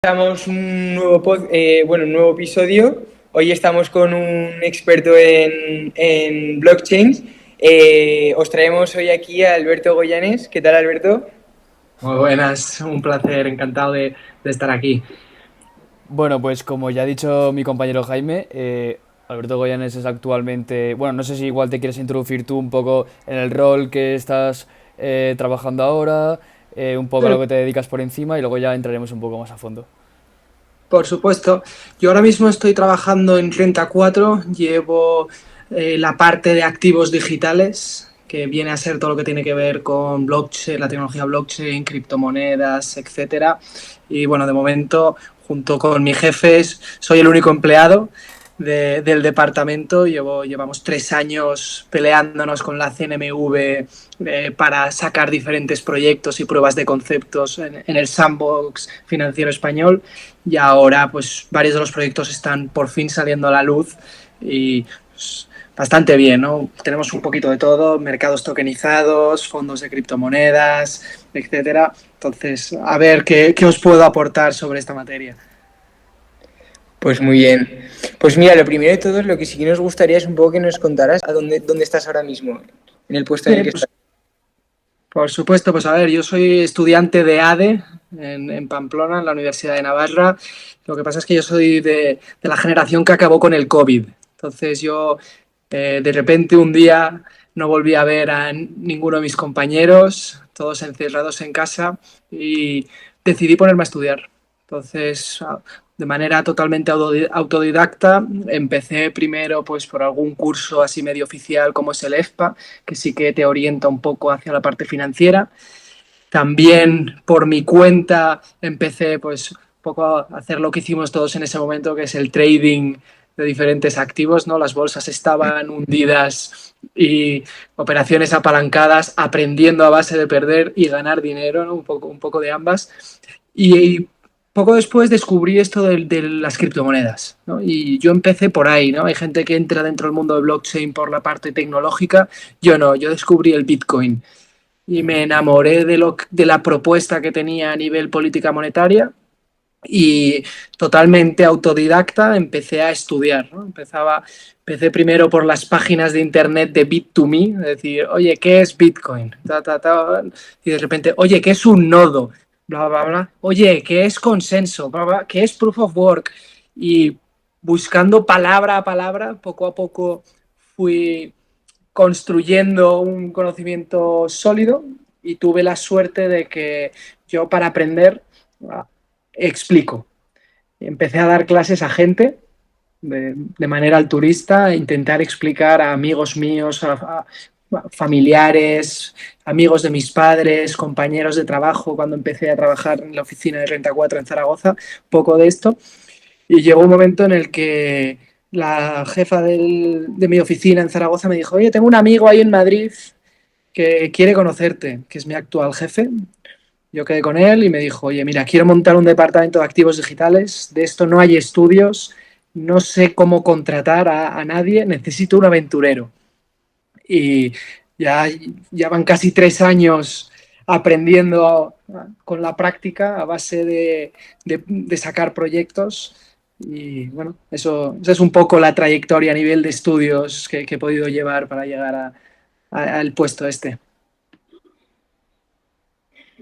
Estamos un nuevo episodio. Hoy estamos con un experto en blockchain. Os traemos hoy aquí a Alberto Goyanes. ¿Qué tal, Alberto? Muy buenas, un placer, encantado de estar aquí. Bueno, pues como ya ha dicho mi compañero Jaime, Alberto Goyanes es actualmente, bueno, no sé si igual te quieres introducir tú un poco en el rol que estás trabajando ahora, un poco a lo Eh, que te dedicas por encima y luego ya entraremos un poco más a fondo. por supuesto, yo ahora mismo estoy trabajando en 34, llevo la parte de activos digitales, que viene a ser todo lo que tiene que ver con blockchain, la tecnología blockchain, criptomonedas, etcétera. Y bueno, de momento, junto con mis jefes, soy el único empleado del departamento. Llevamos 3 años peleándonos con la CNMV para sacar diferentes proyectos y pruebas de conceptos en el sandbox financiero español, y ahora pues varios de los proyectos están por fin saliendo a la luz y pues, bastante bien, ¿no? Tenemos un poquito de todo, mercados tokenizados, fondos de criptomonedas, etcétera. Entonces, a ver qué os puedo aportar sobre esta materia. Pues muy bien. Pues mira, lo primero de todo, lo que sí que nos gustaría es un poco que nos contaras a dónde estás ahora mismo, en el puesto en el que Pues, estás. por supuesto, pues a ver, yo soy estudiante de ADE en Pamplona, en la Universidad de Navarra. Lo que pasa es que yo soy de la generación que acabó con el COVID. Entonces yo de repente un día no volví a ver a ninguno de mis compañeros, todos encerrados en casa, y decidí ponerme a estudiar. Entonces, de manera totalmente autodidacta, empecé primero pues por algún curso así medio oficial como es el EFPA, que sí que te orienta un poco hacia la parte financiera. También por mi cuenta empecé pues un poco a hacer lo que hicimos todos en ese momento, que es el trading de diferentes activos, ¿no? Las bolsas estaban hundidas y operaciones apalancadas, aprendiendo a base de perder y ganar dinero, ¿no? Un poco de ambas. Y poco después descubrí esto de las criptomonedas, ¿no? Y yo empecé por ahí, ¿no? Hay gente que entra dentro del mundo de blockchain por la parte tecnológica, yo no, yo descubrí el Bitcoin y me enamoré de la propuesta que tenía a nivel política monetaria, y totalmente autodidacta empecé a estudiar, ¿no? Empecé primero por las páginas de internet de Bit2Me, es decir, oye, ¿qué es Bitcoin? Y de repente, oye, ¿qué es un nodo? Bla, bla, bla. Oye, ¿qué es consenso? Bla, bla. ¿Qué es proof of work? Y buscando palabra a palabra, poco a poco fui construyendo un conocimiento sólido, y tuve la suerte de que yo, para aprender, explico. Empecé a dar clases a gente de manera altruista, a intentar explicar a amigos míos, a familiares, amigos de mis padres, compañeros de trabajo, cuando empecé a trabajar en la oficina de 34 en Zaragoza, poco de esto. Y llegó un momento en el que la jefa de mi oficina en Zaragoza me dijo, oye, tengo un amigo ahí en Madrid que quiere conocerte, que es mi actual jefe. Yo quedé con él y me dijo, oye, mira, quiero montar un departamento de activos digitales, de esto no hay estudios, no sé cómo contratar a nadie, necesito un aventurero. Y ya, ya van casi 3 años aprendiendo con la práctica a base de sacar proyectos. Y bueno, eso es un poco la trayectoria a nivel de estudios que he podido llevar para llegar al puesto este.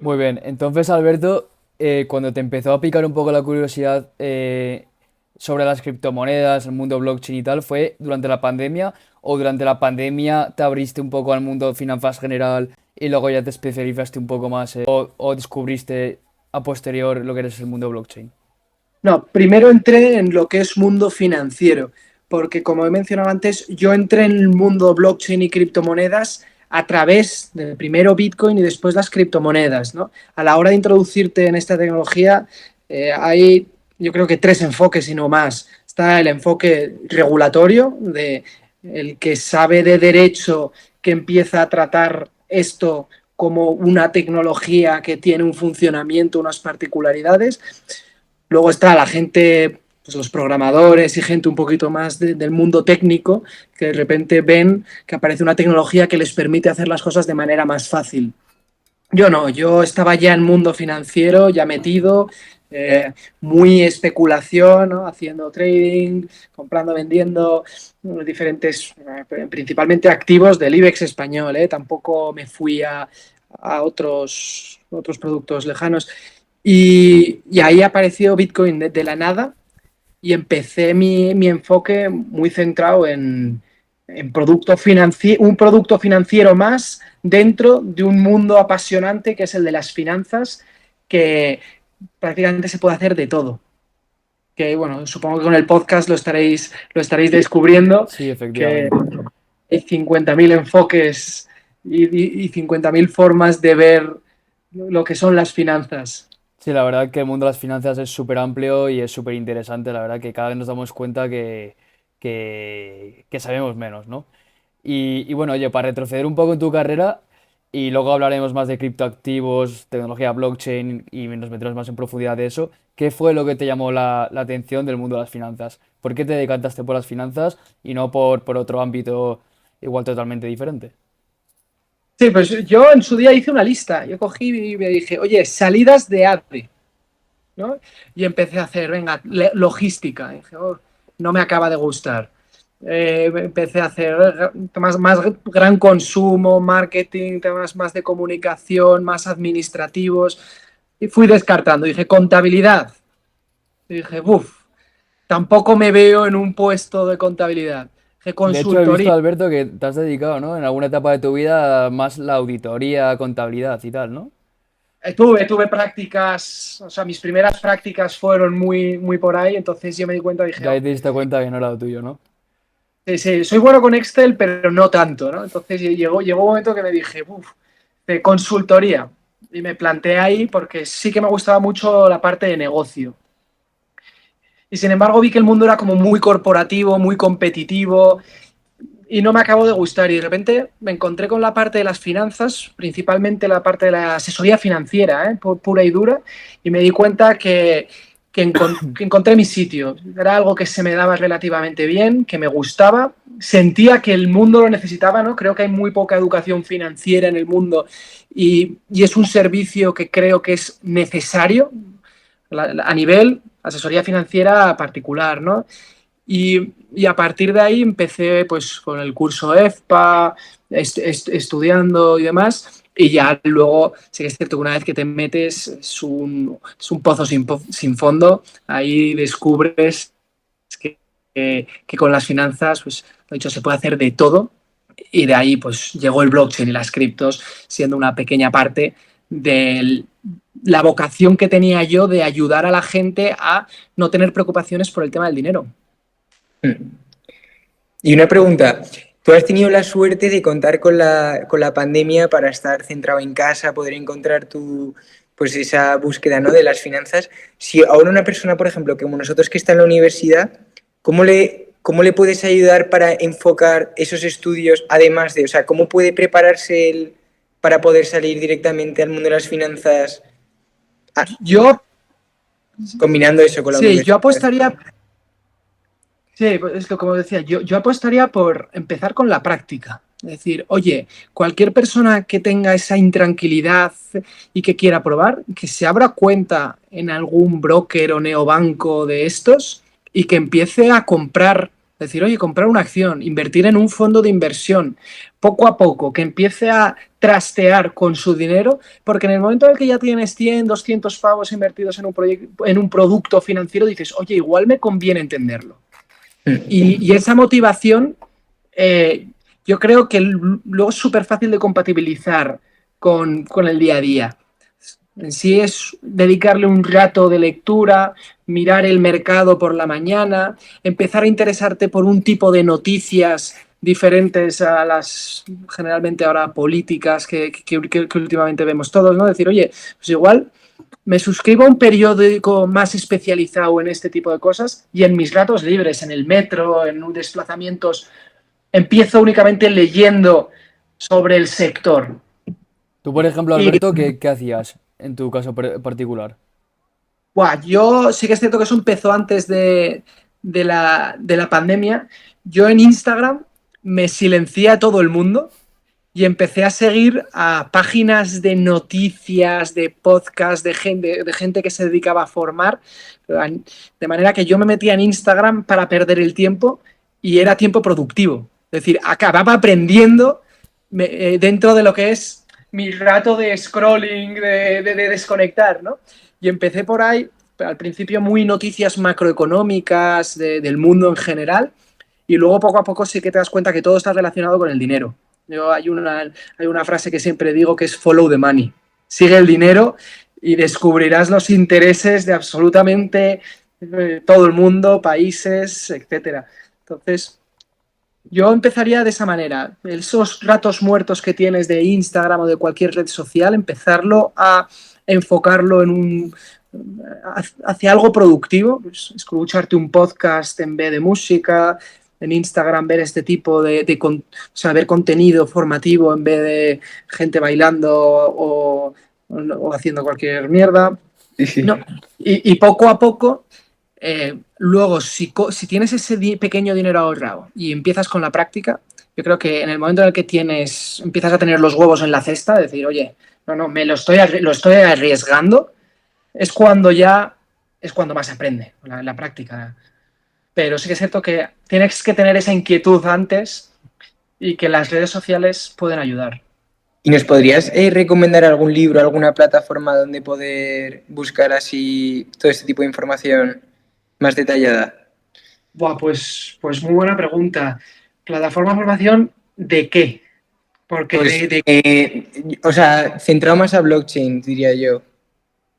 Muy bien, entonces Alberto, cuando te empezó a picar un poco la curiosidad sobre las criptomonedas, el mundo blockchain y tal, ¿fue durante la pandemia o durante la pandemia te abriste un poco al mundo finanzas general y luego ya te especializaste un poco más o descubriste a posterior lo que eres el mundo blockchain? No, primero entré en lo que es mundo financiero, porque como he mencionado antes, yo entré en el mundo blockchain y criptomonedas a través de primero Bitcoin y después las criptomonedas, ¿no? A la hora de introducirte en esta tecnología, hay yo creo que tres enfoques y no más. Está el enfoque regulatorio, de el que sabe de derecho, que empieza a tratar esto como una tecnología que tiene un funcionamiento, unas particularidades. Luego está la gente, pues los programadores y gente un poquito más del mundo técnico, que de repente ven que aparece una tecnología que les permite hacer las cosas de manera más fácil. Yo no, yo estaba ya en mundo financiero, ya metido, muy especulación, ¿no? Haciendo trading, comprando, vendiendo diferentes, principalmente activos del IBEX español, ¿eh? Tampoco me fui a otros productos lejanos. Y ahí apareció Bitcoin de la nada y empecé mi enfoque muy centrado en un producto financiero más dentro de un mundo apasionante que es el de las finanzas, que prácticamente se puede hacer de todo. Que bueno, supongo que con el podcast lo estaréis descubriendo, Sí, que efectivamente. hay 50.000 enfoques y 50.000 formas de ver lo que son las finanzas. Sí, la verdad que el mundo de las finanzas es súper amplio y es súper interesante. La verdad que cada vez nos damos cuenta que sabemos menos, ¿no? Y bueno, oye, para retroceder un poco en tu carrera y luego hablaremos más de criptoactivos, tecnología blockchain y nos meteremos más en profundidad de eso, ¿qué fue lo que te llamó la atención del mundo de las finanzas? ¿Por qué te decantaste por las finanzas y no por otro ámbito igual totalmente diferente? Sí, pues yo en su día hice una lista. Yo cogí y me dije, oye, salidas de ADE, ¿no? Y empecé a hacer, venga, logística. Y dije, oh, no me acaba de gustar. Empecé a hacer más gran consumo, marketing, temas más de comunicación, más administrativos. Y fui descartando. Dije, contabilidad. Y dije, uff, tampoco me veo en un puesto de contabilidad. Dije, De hecho, he visto, consultoría. Alberto, que te has dedicado, ¿no? En alguna etapa de tu vida más la auditoría, contabilidad y tal, ¿no? Tuve prácticas, o sea, mis primeras prácticas fueron muy por ahí, entonces yo me di cuenta, dije, Ya ahí oh, te diste cuenta que no era lo tuyo, ¿no? sí, sí, soy bueno con Excel, pero no tanto, ¿no? Entonces llegó un momento que me dije, uff, de consultoría. Y me planteé ahí porque sí que me gustaba mucho la parte de negocio. Y sin embargo vi que el mundo era como muy corporativo, muy competitivo, y no me acabó de gustar. Y de repente me encontré con la parte de las finanzas, principalmente la parte de la asesoría financiera, pura y dura, y me di cuenta que encontré mi sitio. Era algo que se me daba relativamente bien, que me gustaba, sentía que el mundo lo necesitaba, ¿no? Creo que hay muy poca educación financiera en el mundo y es un servicio que creo que es necesario a nivel asesoría financiera particular, ¿no? Y a partir de ahí empecé pues con el curso EFPA, estudiando y demás. Y ya luego, sí que es cierto que una vez que te metes es un pozo sin fondo. Ahí descubres que con las finanzas, pues, lo dicho, se puede hacer de todo. Y de ahí pues llegó el blockchain y las criptos siendo una pequeña parte de la vocación que tenía yo de ayudar a la gente a no tener preocupaciones por el tema del dinero. Y una pregunta, ¿tú has tenido la suerte de contar con la pandemia para estar centrado en casa, poder encontrar pues esa búsqueda, ¿no? de las finanzas? Si ahora una persona, por ejemplo, como nosotros que está en la universidad, cómo le puedes ayudar para enfocar esos estudios, además de, o sea, cómo puede prepararse él para poder salir directamente al mundo de las finanzas, Yo, combinando eso con la sí, yo universidad? apostaría, sí, pues es lo como decía, yo apostaría por empezar con la práctica. Es decir, oye, cualquier persona que tenga esa intranquilidad y que quiera probar, que se abra cuenta en algún broker o neobanco de estos y que empiece a comprar, decir, oye, comprar una acción, invertir en un fondo de inversión, poco a poco, que empiece a trastear con su dinero, porque en el momento en el que ya tienes 100, 200 pavos invertidos en un producto financiero, dices, oye, igual me conviene entenderlo. Y esa motivación, eh, yo creo que luego es súper fácil de compatibilizar con el día a día. En sí es dedicarle un rato de lectura, mirar el mercado por la mañana, empezar a interesarte por un tipo de noticias diferentes a las generalmente ahora políticas que últimamente vemos todos, ¿no? Decir, oye, pues igual me suscribo a un periódico más especializado en este tipo de cosas y en mis ratos libres, en el metro, en desplazamientos, empiezo únicamente leyendo sobre el sector. Tú, por ejemplo, Y Alberto, ¿qué hacías en tu caso particular? buah, yo sí que es cierto que eso empezó antes de la pandemia. Yo en Instagram me silencié a todo el mundo y empecé a seguir a páginas de noticias, de podcast, de gente que se dedicaba a formar, de manera que yo me metía en Instagram para perder el tiempo y era tiempo productivo. Es decir, acababa aprendiendo dentro de lo que es mi rato de scrolling, de desconectar, ¿no? Y empecé por ahí, al principio muy noticias macroeconómicas del mundo en general, y luego poco a poco sí que te das cuenta que todo está relacionado con el dinero. Hay una frase que siempre digo que es follow the money. Sigue el dinero y descubrirás los intereses de absolutamente todo el mundo, países, etcétera. Entonces, yo empezaría de esa manera. Esos ratos muertos que tienes de Instagram o de cualquier red social, empezarlo a enfocarlo hacia algo productivo. Pues, escucharte un podcast en vez de música, en Instagram ver este tipo o sea, ver contenido formativo en vez de gente bailando o haciendo cualquier mierda. Sí, sí. No. Y poco a poco, luego, si tienes ese pequeño dinero ahorrado y empiezas con la práctica, yo creo que en el momento en el que empiezas a tener los huevos en la cesta, decir, oye, no, lo estoy arriesgando, es cuando más se aprende, la práctica. Pero sí que es cierto que tienes que tener esa inquietud antes y que las redes sociales pueden ayudar. ¿Y nos podrías recomendar algún libro, alguna plataforma donde poder buscar así todo este tipo de información más detallada? Buah, pues muy buena pregunta. ¿Plataforma de formación de qué? Porque Pues, o sea, centrado más a blockchain, diría yo.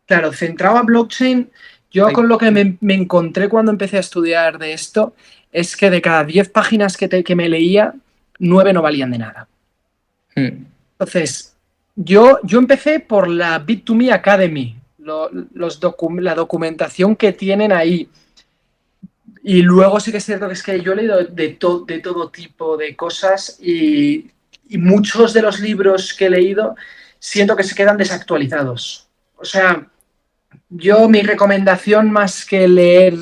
claro, centrado a blockchain, yo con lo que me encontré cuando empecé a estudiar de esto es que de cada 10 páginas que me leía, 9 no valían de nada. Entonces, yo empecé por la Bit2Me Academy, la documentación que tienen ahí. Y luego sí que es cierto que yo he leído de todo tipo de cosas y muchos de los libros que he leído siento que se quedan desactualizados. O sea, mi recomendación más que leer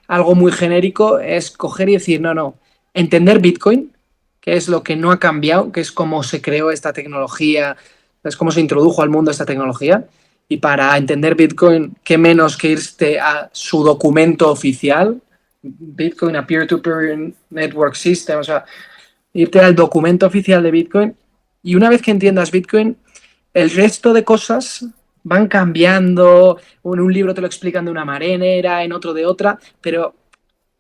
algo muy genérico es coger y decir, no, entender Bitcoin, que es lo que no ha cambiado, que es cómo se creó esta tecnología, es cómo se introdujo al mundo esta tecnología. Y para entender Bitcoin, qué menos que irte a su documento oficial, Bitcoin, a Peer-to-Peer Network System, o sea, irte al documento oficial de Bitcoin. Y una vez que entiendas Bitcoin, el resto de cosas van cambiando. En un libro te lo explican de una manera, en otro de otra, pero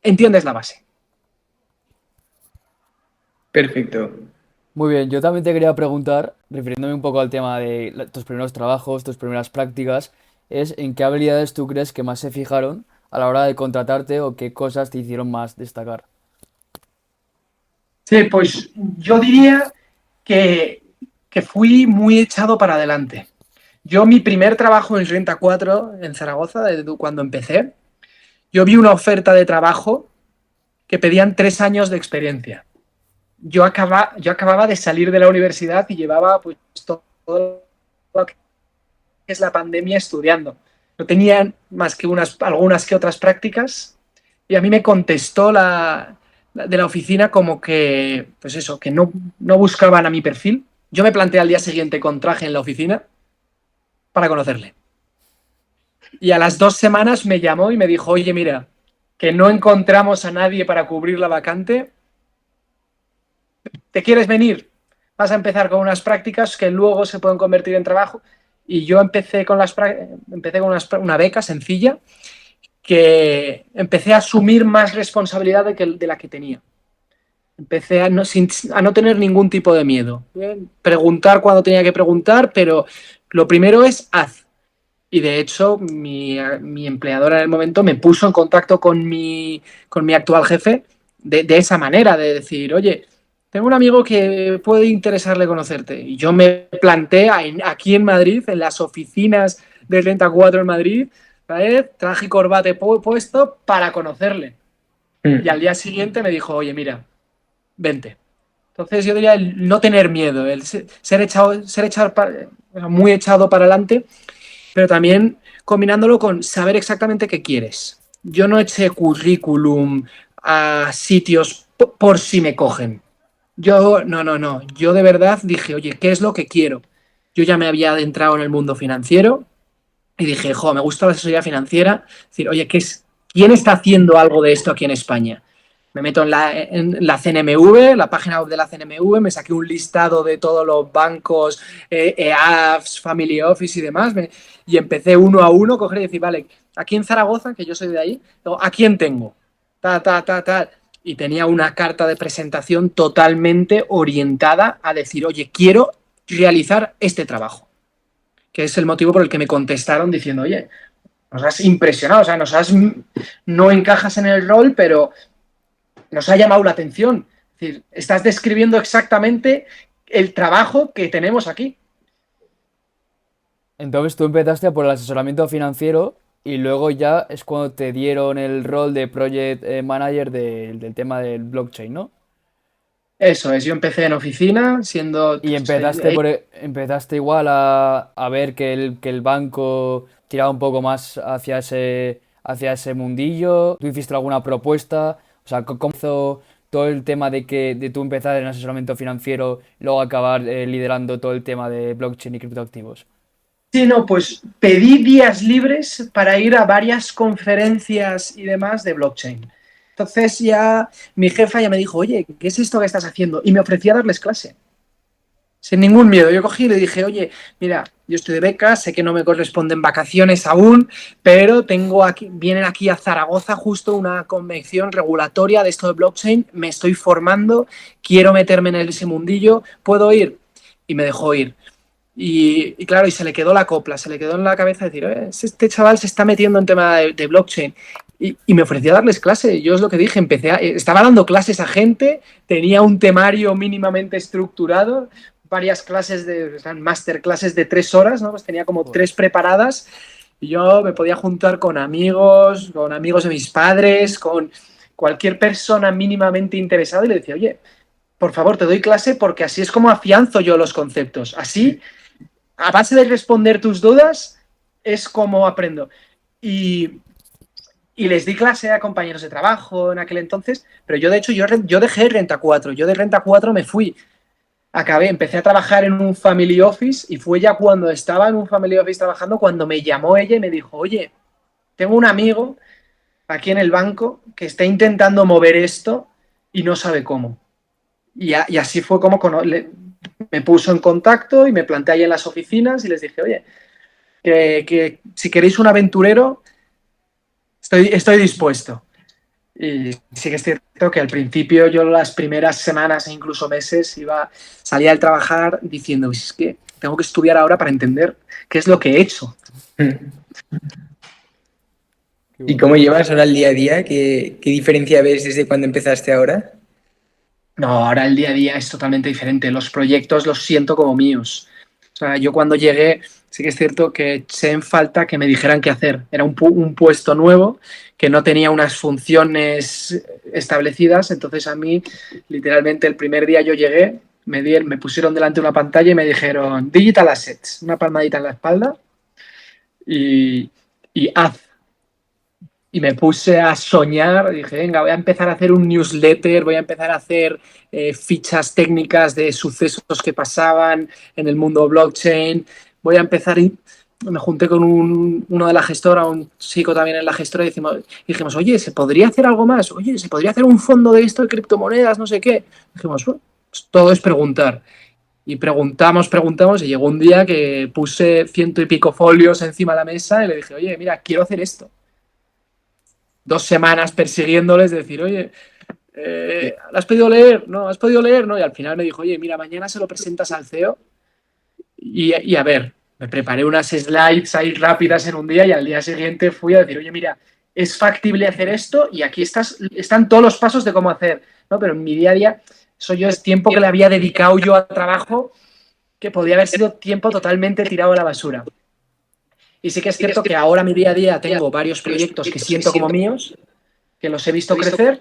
entiendes la base. Perfecto. Muy bien, yo también te quería preguntar, refiriéndome un poco al tema de tus primeros trabajos, tus primeras prácticas, es en qué habilidades tú crees que más se fijaron a la hora de contratarte o qué cosas te hicieron más destacar. Sí, pues yo diría que fui muy echado para adelante. Yo mi primer trabajo en Renta 4 en Zaragoza, cuando empecé, yo vi una oferta de trabajo que pedían 3 años de experiencia. Yo acababa de salir de la universidad y llevaba pues todo lo que es la pandemia estudiando. No tenían más que algunas que otras prácticas y a mí me contestó de la oficina como que, pues eso, que no buscaban a mi perfil. Yo me planteé al día siguiente con traje en la oficina para conocerle. Y a las 2 semanas me llamó y me dijo, oye, mira, que no encontramos a nadie para cubrir la vacante. ¿Te quieres venir? Vas a empezar con unas prácticas que luego se pueden convertir en trabajo. Y yo empecé con una beca sencilla que empecé a asumir más responsabilidad de la que tenía. Empecé a no tener ningún tipo de miedo. Preguntar cuando tenía que preguntar, pero lo primero es haz. Y de hecho, mi empleadora en el momento me puso en contacto con mi actual jefe de esa manera, de decir, oye, tengo un amigo que puede interesarle conocerte. Y yo me planté aquí en Madrid, en las oficinas de Renta 4 en Madrid, ¿sabes? Traje y corbata puesto para conocerle. Y al día siguiente me dijo, oye, mira, vente. Entonces yo diría el no tener miedo, el muy echado para adelante, pero también combinándolo con saber exactamente qué quieres. Yo no eché currículum a sitios por si me cogen. No. Yo de verdad dije, oye, ¿qué es lo que quiero? Yo ya me había adentrado en el mundo financiero y dije, jo, me gusta la asesoría financiera. Es decir, oye, ¿quién está haciendo algo de esto aquí en España? Me meto en la CNMV, la página web de la CNMV, me saqué un listado de todos los bancos, EAFs, Family Office y demás, y empecé uno a uno a coger y decir, vale, aquí en Zaragoza, que yo soy de ahí, ¿a quién tengo? Ta. Y tenía una carta de presentación totalmente orientada a decir, oye, quiero realizar este trabajo, que es el motivo por el que me contestaron diciendo, oye, nos has impresionado, o sea, no encajas en el rol, pero nos ha llamado la atención. Es decir, estás describiendo exactamente el trabajo que tenemos aquí. Entonces tú empezaste por el asesoramiento financiero y luego ya es cuando te dieron el rol de Project Manager del tema del blockchain, ¿no? Eso es, yo empecé en oficina siendo... Y empezaste igual a ver que el banco tiraba un poco más hacia ese mundillo. ¿Tú hiciste alguna propuesta? O sea, ¿cómo hizo todo el tema de tú empezar en asesoramiento financiero y luego acabar liderando todo el tema de blockchain y criptoactivos? Sí, no, pues pedí días libres para ir a varias conferencias y demás de blockchain. Entonces ya mi jefa ya me dijo, oye, ¿qué es esto que estás haciendo? Y me ofrecía darles clase. Sin ningún miedo. Yo cogí y le dije, oye, mira, yo estoy de beca, sé que no me corresponden vacaciones aún, pero vienen aquí a Zaragoza justo una convención regulatoria de esto de blockchain, me estoy formando, quiero meterme en ese mundillo, ¿puedo ir? Y me dejó ir. Y claro, y se le quedó la copla, se le quedó en la cabeza decir, este chaval se está metiendo en tema de blockchain. Y me ofrecía darles clase. Yo es lo que dije, estaba dando clases a gente, tenía un temario mínimamente estructurado, varias clases masterclasses de 3 horas, ¿no? Pues tenía como Joder. 3 preparadas y yo me podía juntar con amigos de mis padres, con cualquier persona mínimamente interesada y le decía, oye, por favor, te doy clase porque así es como afianzo yo los conceptos. Así, a base de responder tus dudas, es como aprendo. Y, y les di clase a compañeros de trabajo en aquel entonces, pero yo de hecho yo dejé Renta 4, yo de Renta 4 me fui, empecé a trabajar en un family office y fue ya cuando estaba en un family office trabajando cuando me llamó ella y me dijo, oye, tengo un amigo aquí en el banco que está intentando mover esto y no sabe cómo. Y así fue como me puso en contacto y me planté ahí en las oficinas y les dije, oye, que si queréis un aventurero, estoy dispuesto. Y sí que es cierto que al principio yo las primeras semanas e incluso meses salía al trabajar diciendo, es que tengo que estudiar ahora para entender qué es lo que he hecho. Qué ¿Y bueno. cómo llevas ahora el día a día? ¿Qué diferencia ves desde cuando empezaste ahora? No, ahora el día a día es totalmente diferente. Los proyectos los siento como míos. O sea, yo cuando llegué, sí que es cierto que eché en falta que me dijeran qué hacer. Era un puesto nuevo que no tenía unas funciones establecidas. Entonces a mí, literalmente, el primer día yo llegué, me pusieron delante de una pantalla y me dijeron Digital Assets, una palmadita en la espalda y haz. Y me puse a soñar, dije, venga, voy a empezar a hacer un newsletter, voy a empezar a hacer fichas técnicas de sucesos que pasaban en el mundo blockchain, voy a empezar, me junté con uno de la gestora, un chico también en la gestora, y dijimos, oye, ¿se podría hacer algo más? Oye, ¿se podría hacer un fondo de esto de criptomonedas, no sé qué? Dijimos, bueno, pues todo es preguntar. Y preguntamos, y llegó un día que puse 100 y pico folios encima de la mesa y le dije, oye, mira, quiero hacer esto. 2 semanas persiguiéndoles, decir, oye, ¿lo has podido leer? No, ¿has podido leer? No, y al final me dijo, oye, mira, mañana se lo presentas al CEO y a ver, me preparé unas slides ahí rápidas en un día y al día siguiente fui a decir, oye, mira, es factible hacer esto y aquí están todos los pasos de cómo hacer, ¿no? Pero en mi día a día, eso yo es tiempo que le había dedicado yo a trabajo que podía haber sido tiempo totalmente tirado a la basura. Y sí que es cierto que ahora mi día a día tengo varios proyectos que siento como míos, que los he visto crecer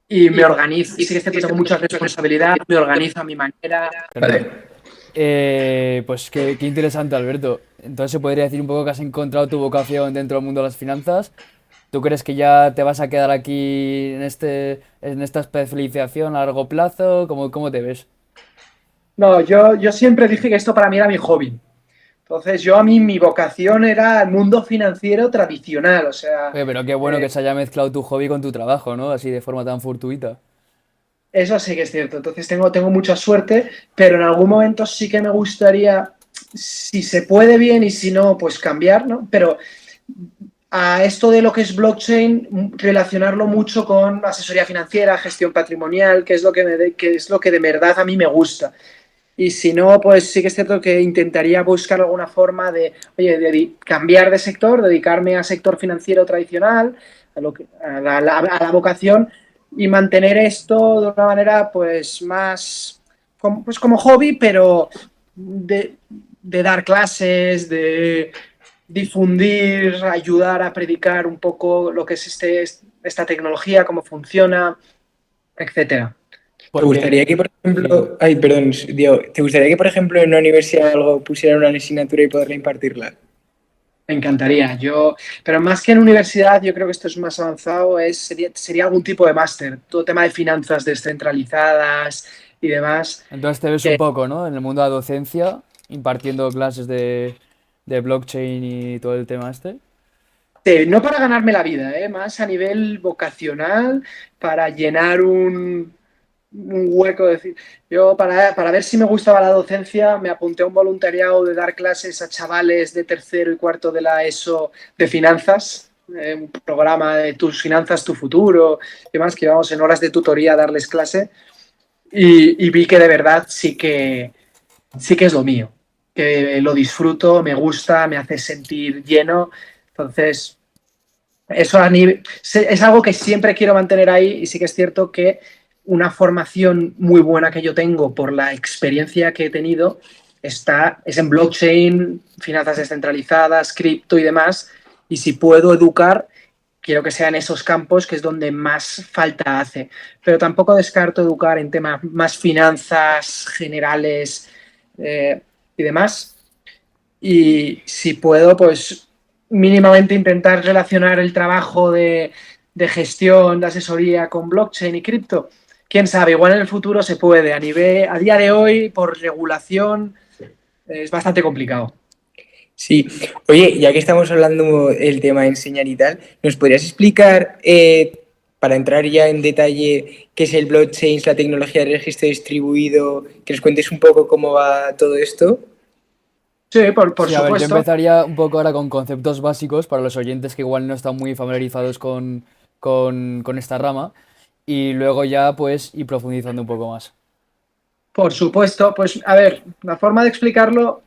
y me organizo. Sí que es cierto que tengo mucha responsabilidad, me organizo a mi manera. Genial. Vale. Pues qué interesante, Alberto. Entonces se podría decir un poco que has encontrado tu vocación dentro del mundo de las finanzas ¿Tú crees que ya te vas a quedar aquí en esta especialización a largo plazo? ¿Cómo te ves? No, yo siempre dije que esto para mí era mi hobby. Entonces, a mí mi vocación era el mundo financiero tradicional, o sea, Oye, pero qué bueno que eh, se haya mezclado tu hobby con tu trabajo, ¿no? Así de forma tan fortuita. eso sí que es cierto. Entonces, tengo mucha suerte, pero en algún momento sí que me gustaría, si se puede bien y si no, pues cambiar, ¿no? Pero a esto de lo que es blockchain, relacionarlo mucho con asesoría financiera, gestión patrimonial, que es lo que de verdad a mí me gusta. Y si no, pues sí que es cierto que intentaría buscar alguna forma de, oye, cambiar de sector, dedicarme al sector financiero tradicional, a la vocación y mantener esto de una manera pues más, pues como hobby, pero de dar clases, de difundir, ayudar a predicar un poco lo que es esta tecnología, cómo funciona, etcétera. ¿Te Porque, gustaría que, por sí. ejemplo, ay, perdón, Diego, ¿te gustaría que, por ejemplo, en una universidad o algo pusieran una asignatura y poderla impartirla? Me encantaría. Pero más que en universidad, yo creo que esto es más avanzado, sería algún tipo de máster, todo tema de finanzas descentralizadas y demás. Entonces te ves un Que poco, ¿no? En el mundo de la docencia, impartiendo clases de blockchain y todo el tema este. no para ganarme la vida, más a nivel vocacional, para llenar un hueco. Decir, yo para ver si me gustaba la docencia, me apunté a un voluntariado de dar clases a chavales de tercero y cuarto de la ESO de finanzas, un programa de tus finanzas, tu futuro, y demás, que íbamos en horas de tutoría a darles clase, y vi que de verdad sí que es lo mío, que lo disfruto, me gusta, me hace sentir lleno. Entonces, eso es algo que siempre quiero mantener ahí y sí que es cierto que una formación muy buena que yo tengo por la experiencia que he tenido es en blockchain, finanzas descentralizadas, cripto y demás. Y si puedo educar, quiero que sea en esos campos que es donde más falta hace. Pero tampoco descarto educar en temas más finanzas generales eh, y demás. Y si puedo, pues mínimamente intentar relacionar el trabajo de gestión, de asesoría con blockchain y cripto. Quién sabe, igual en el futuro se puede. A día de hoy, por regulación, es bastante complicado. Sí. Oye, ya que estamos hablando del tema de enseñar y tal, ¿nos podrías explicar, para entrar ya en detalle, qué es el blockchain, la tecnología de registro distribuido, que nos cuentes un poco cómo va todo esto? Sí, por Sí, a ver, yo supuesto. empezaría un poco ahora con conceptos básicos para los oyentes que igual no están muy familiarizados con esta rama y luego ya pues ir profundizando un poco más. Por supuesto, pues a ver, la forma de explicarlo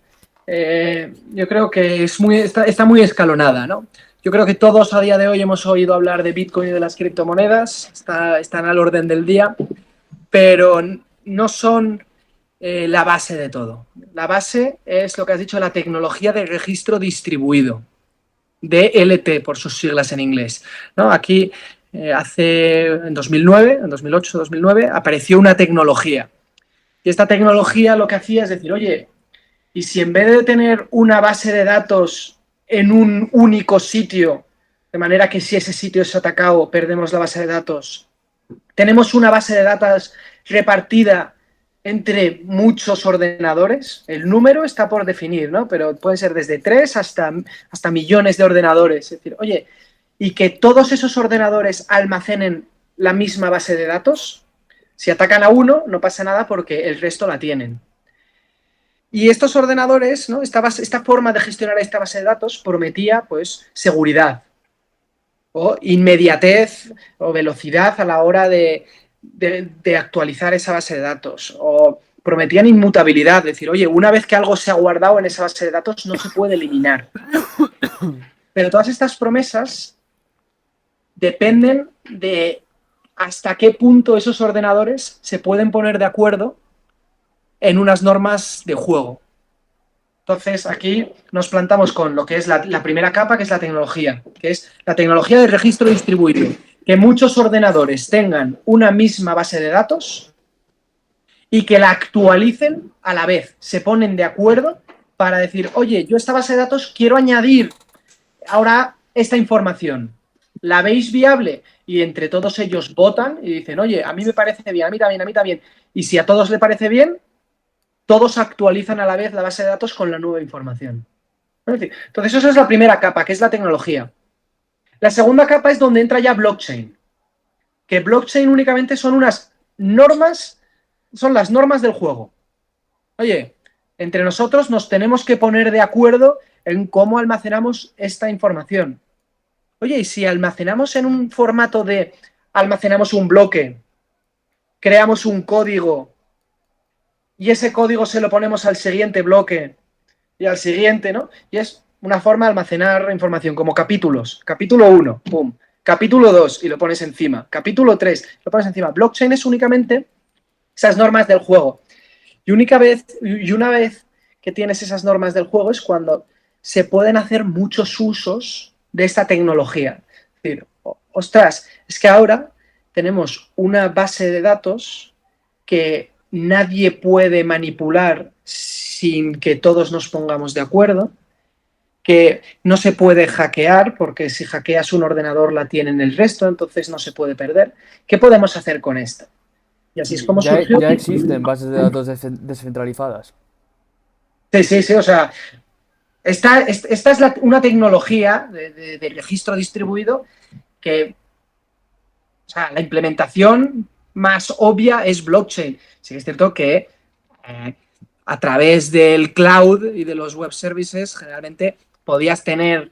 yo creo que está muy escalonada, ¿no? Yo creo que todos a día de hoy hemos oído hablar de Bitcoin y de las criptomonedas, están al orden del día, pero no son la base de todo. La base es lo que has dicho, la tecnología de registro distribuido, DLT por sus siglas en inglés, ¿no? Aquí en 2009, en 2008, 2009, apareció una tecnología. Y esta tecnología lo que hacía es decir, oye, ¿y si en vez de tener una base de datos en un único sitio, de manera que si ese sitio es atacado perdemos la base de datos, tenemos una base de datos repartida entre muchos ordenadores? El número está por definir, ¿no? Pero pueden ser desde 3 hasta millones de ordenadores. Es decir, oye, y que todos esos ordenadores almacenen la misma base de datos. Si atacan a uno, no pasa nada porque el resto la tienen. Y estos ordenadores, ¿no? Esta forma de gestionar esta base de datos prometía, pues, seguridad o inmediatez o velocidad a la hora de actualizar esa base de datos. O prometían inmutabilidad, decir, oye, una vez que algo se ha guardado en esa base de datos, no se puede eliminar. Pero todas estas promesas dependen de hasta qué punto esos ordenadores se pueden poner de acuerdo en unas normas de juego. Entonces, aquí nos plantamos con lo que es la primera capa, que es la tecnología, que es la tecnología de registro distribuido. Que muchos ordenadores tengan una misma base de datos y que la actualicen a la vez. Se ponen de acuerdo para decir, oye, yo esta base de datos quiero añadir ahora esta información. ¿La veis viable? Y entre todos ellos votan y dicen, oye, a mí me parece bien, a mí también, a mí también. Y si a todos le parece bien, todos actualizan a la vez la base de datos con la nueva información. Entonces, eso es la primera capa, que es la tecnología. La segunda capa es donde entra ya blockchain. Que blockchain únicamente son unas normas, son las normas del juego. Oye, entre nosotros nos tenemos que poner de acuerdo en cómo almacenamos esta información. Oye, y si almacenamos en un formato de almacenamos un bloque, creamos un código y ese código se lo ponemos al siguiente bloque y al siguiente, ¿no? Y es una forma de almacenar información como capítulos. Capítulo 1, pum. Capítulo 2 y lo pones encima. Capítulo 3, lo pones encima. Blockchain es únicamente esas normas del juego. Y una vez que tienes esas normas del juego es cuando se pueden hacer muchos usos de esta tecnología. Es decir, ostras, es que ahora tenemos una base de datos que nadie puede manipular sin que todos nos pongamos de acuerdo, que no se puede hackear, porque si hackeas un ordenador la tienen el resto, entonces no se puede perder. ¿Qué podemos hacer con esto? Y así es como surgió. Ya existen bases de datos descentralizadas. Sí, o sea, esta es una tecnología de registro distribuido que, o sea, la implementación más obvia es blockchain. Sí que es cierto que a través del cloud y de los web services generalmente podías tener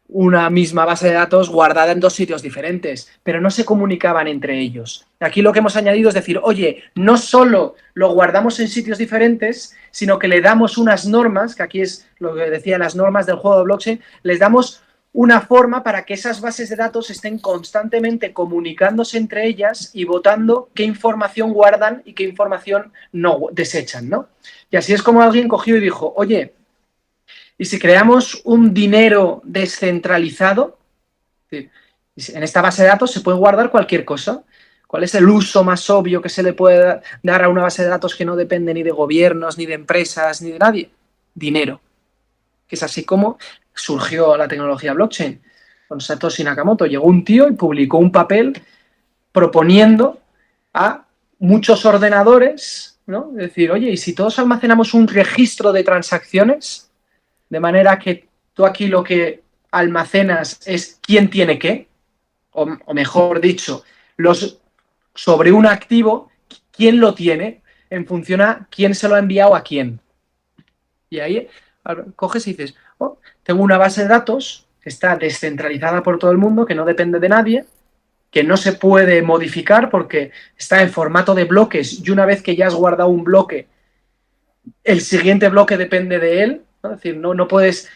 una misma base de datos guardada en dos sitios diferentes, pero no se comunicaban entre ellos. Aquí lo que hemos añadido es decir, oye, no solo lo guardamos en sitios diferentes, sino que le damos unas normas, que aquí es lo que decía, las normas del juego de blockchain, les damos una forma para que esas bases de datos estén constantemente comunicándose entre ellas y votando qué información guardan y qué información no desechan, ¿no? Y así es como alguien cogió y dijo, oye, ¿y si creamos un dinero descentralizado? En esta base de datos se puede guardar cualquier cosa. ¿Cuál es el uso más obvio que se le puede dar a una base de datos que no depende ni de gobiernos, ni de empresas, ni de nadie? Dinero. Que es así como surgió la tecnología blockchain. Con Satoshi Nakamoto llegó un tío y publicó un papel proponiendo a muchos ordenadores, ¿no? Es decir, oye, ¿y si todos almacenamos un registro de transacciones? De manera que tú aquí lo que almacenas es quién tiene qué, o mejor dicho, sobre un activo, quién lo tiene, en función a quién se lo ha enviado a quién. Y ahí coges y dices, oh, tengo una base de datos que está descentralizada por todo el mundo, que no depende de nadie, que no se puede modificar porque está en formato de bloques y una vez que ya has guardado un bloque, el siguiente bloque depende de él, ¿no? Es decir, no puedes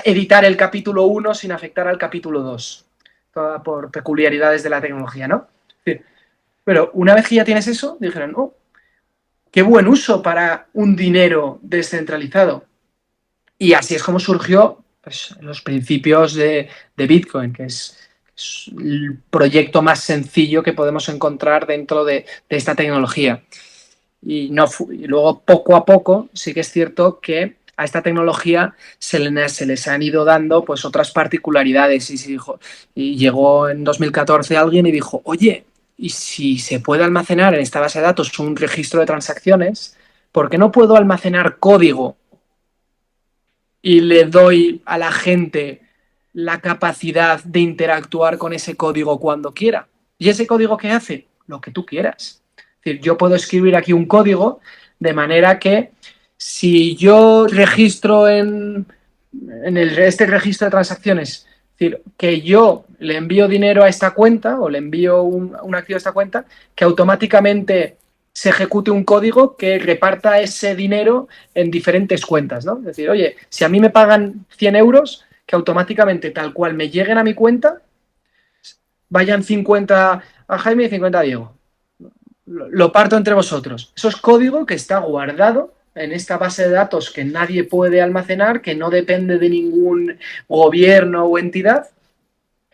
editar el capítulo 1 sin afectar al capítulo 2, toda por peculiaridades de la tecnología, ¿no? Es decir, pero una vez que ya tienes eso, dijeron, oh, qué buen uso para un dinero descentralizado. Y así es como surgió pues, los principios de Bitcoin, que es el proyecto más sencillo que podemos encontrar dentro de esta tecnología. Y luego, poco a poco, sí que es cierto que a esta tecnología se les han ido dando pues, otras particularidades. Y llegó en 2014 alguien y dijo, oye, ¿y si se puede almacenar en esta base de datos un registro de transacciones, por qué no puedo almacenar código y le doy a la gente la capacidad de interactuar con ese código cuando quiera? ¿Y ese código qué hace? Lo que tú quieras. Es decir, yo puedo escribir aquí un código de manera que si yo registro en este registro de transacciones, es decir, que yo le envío dinero a esta cuenta o le envío un activo a esta cuenta, que automáticamente se ejecute un código que reparta ese dinero en diferentes cuentas, ¿no? Es decir, oye, si a mí me pagan 100 euros, que automáticamente, tal cual me lleguen a mi cuenta, vayan 50 a Jaime y 50 a Diego. Lo parto entre vosotros. Eso es código que está guardado en esta base de datos que nadie puede almacenar, que no depende de ningún gobierno o entidad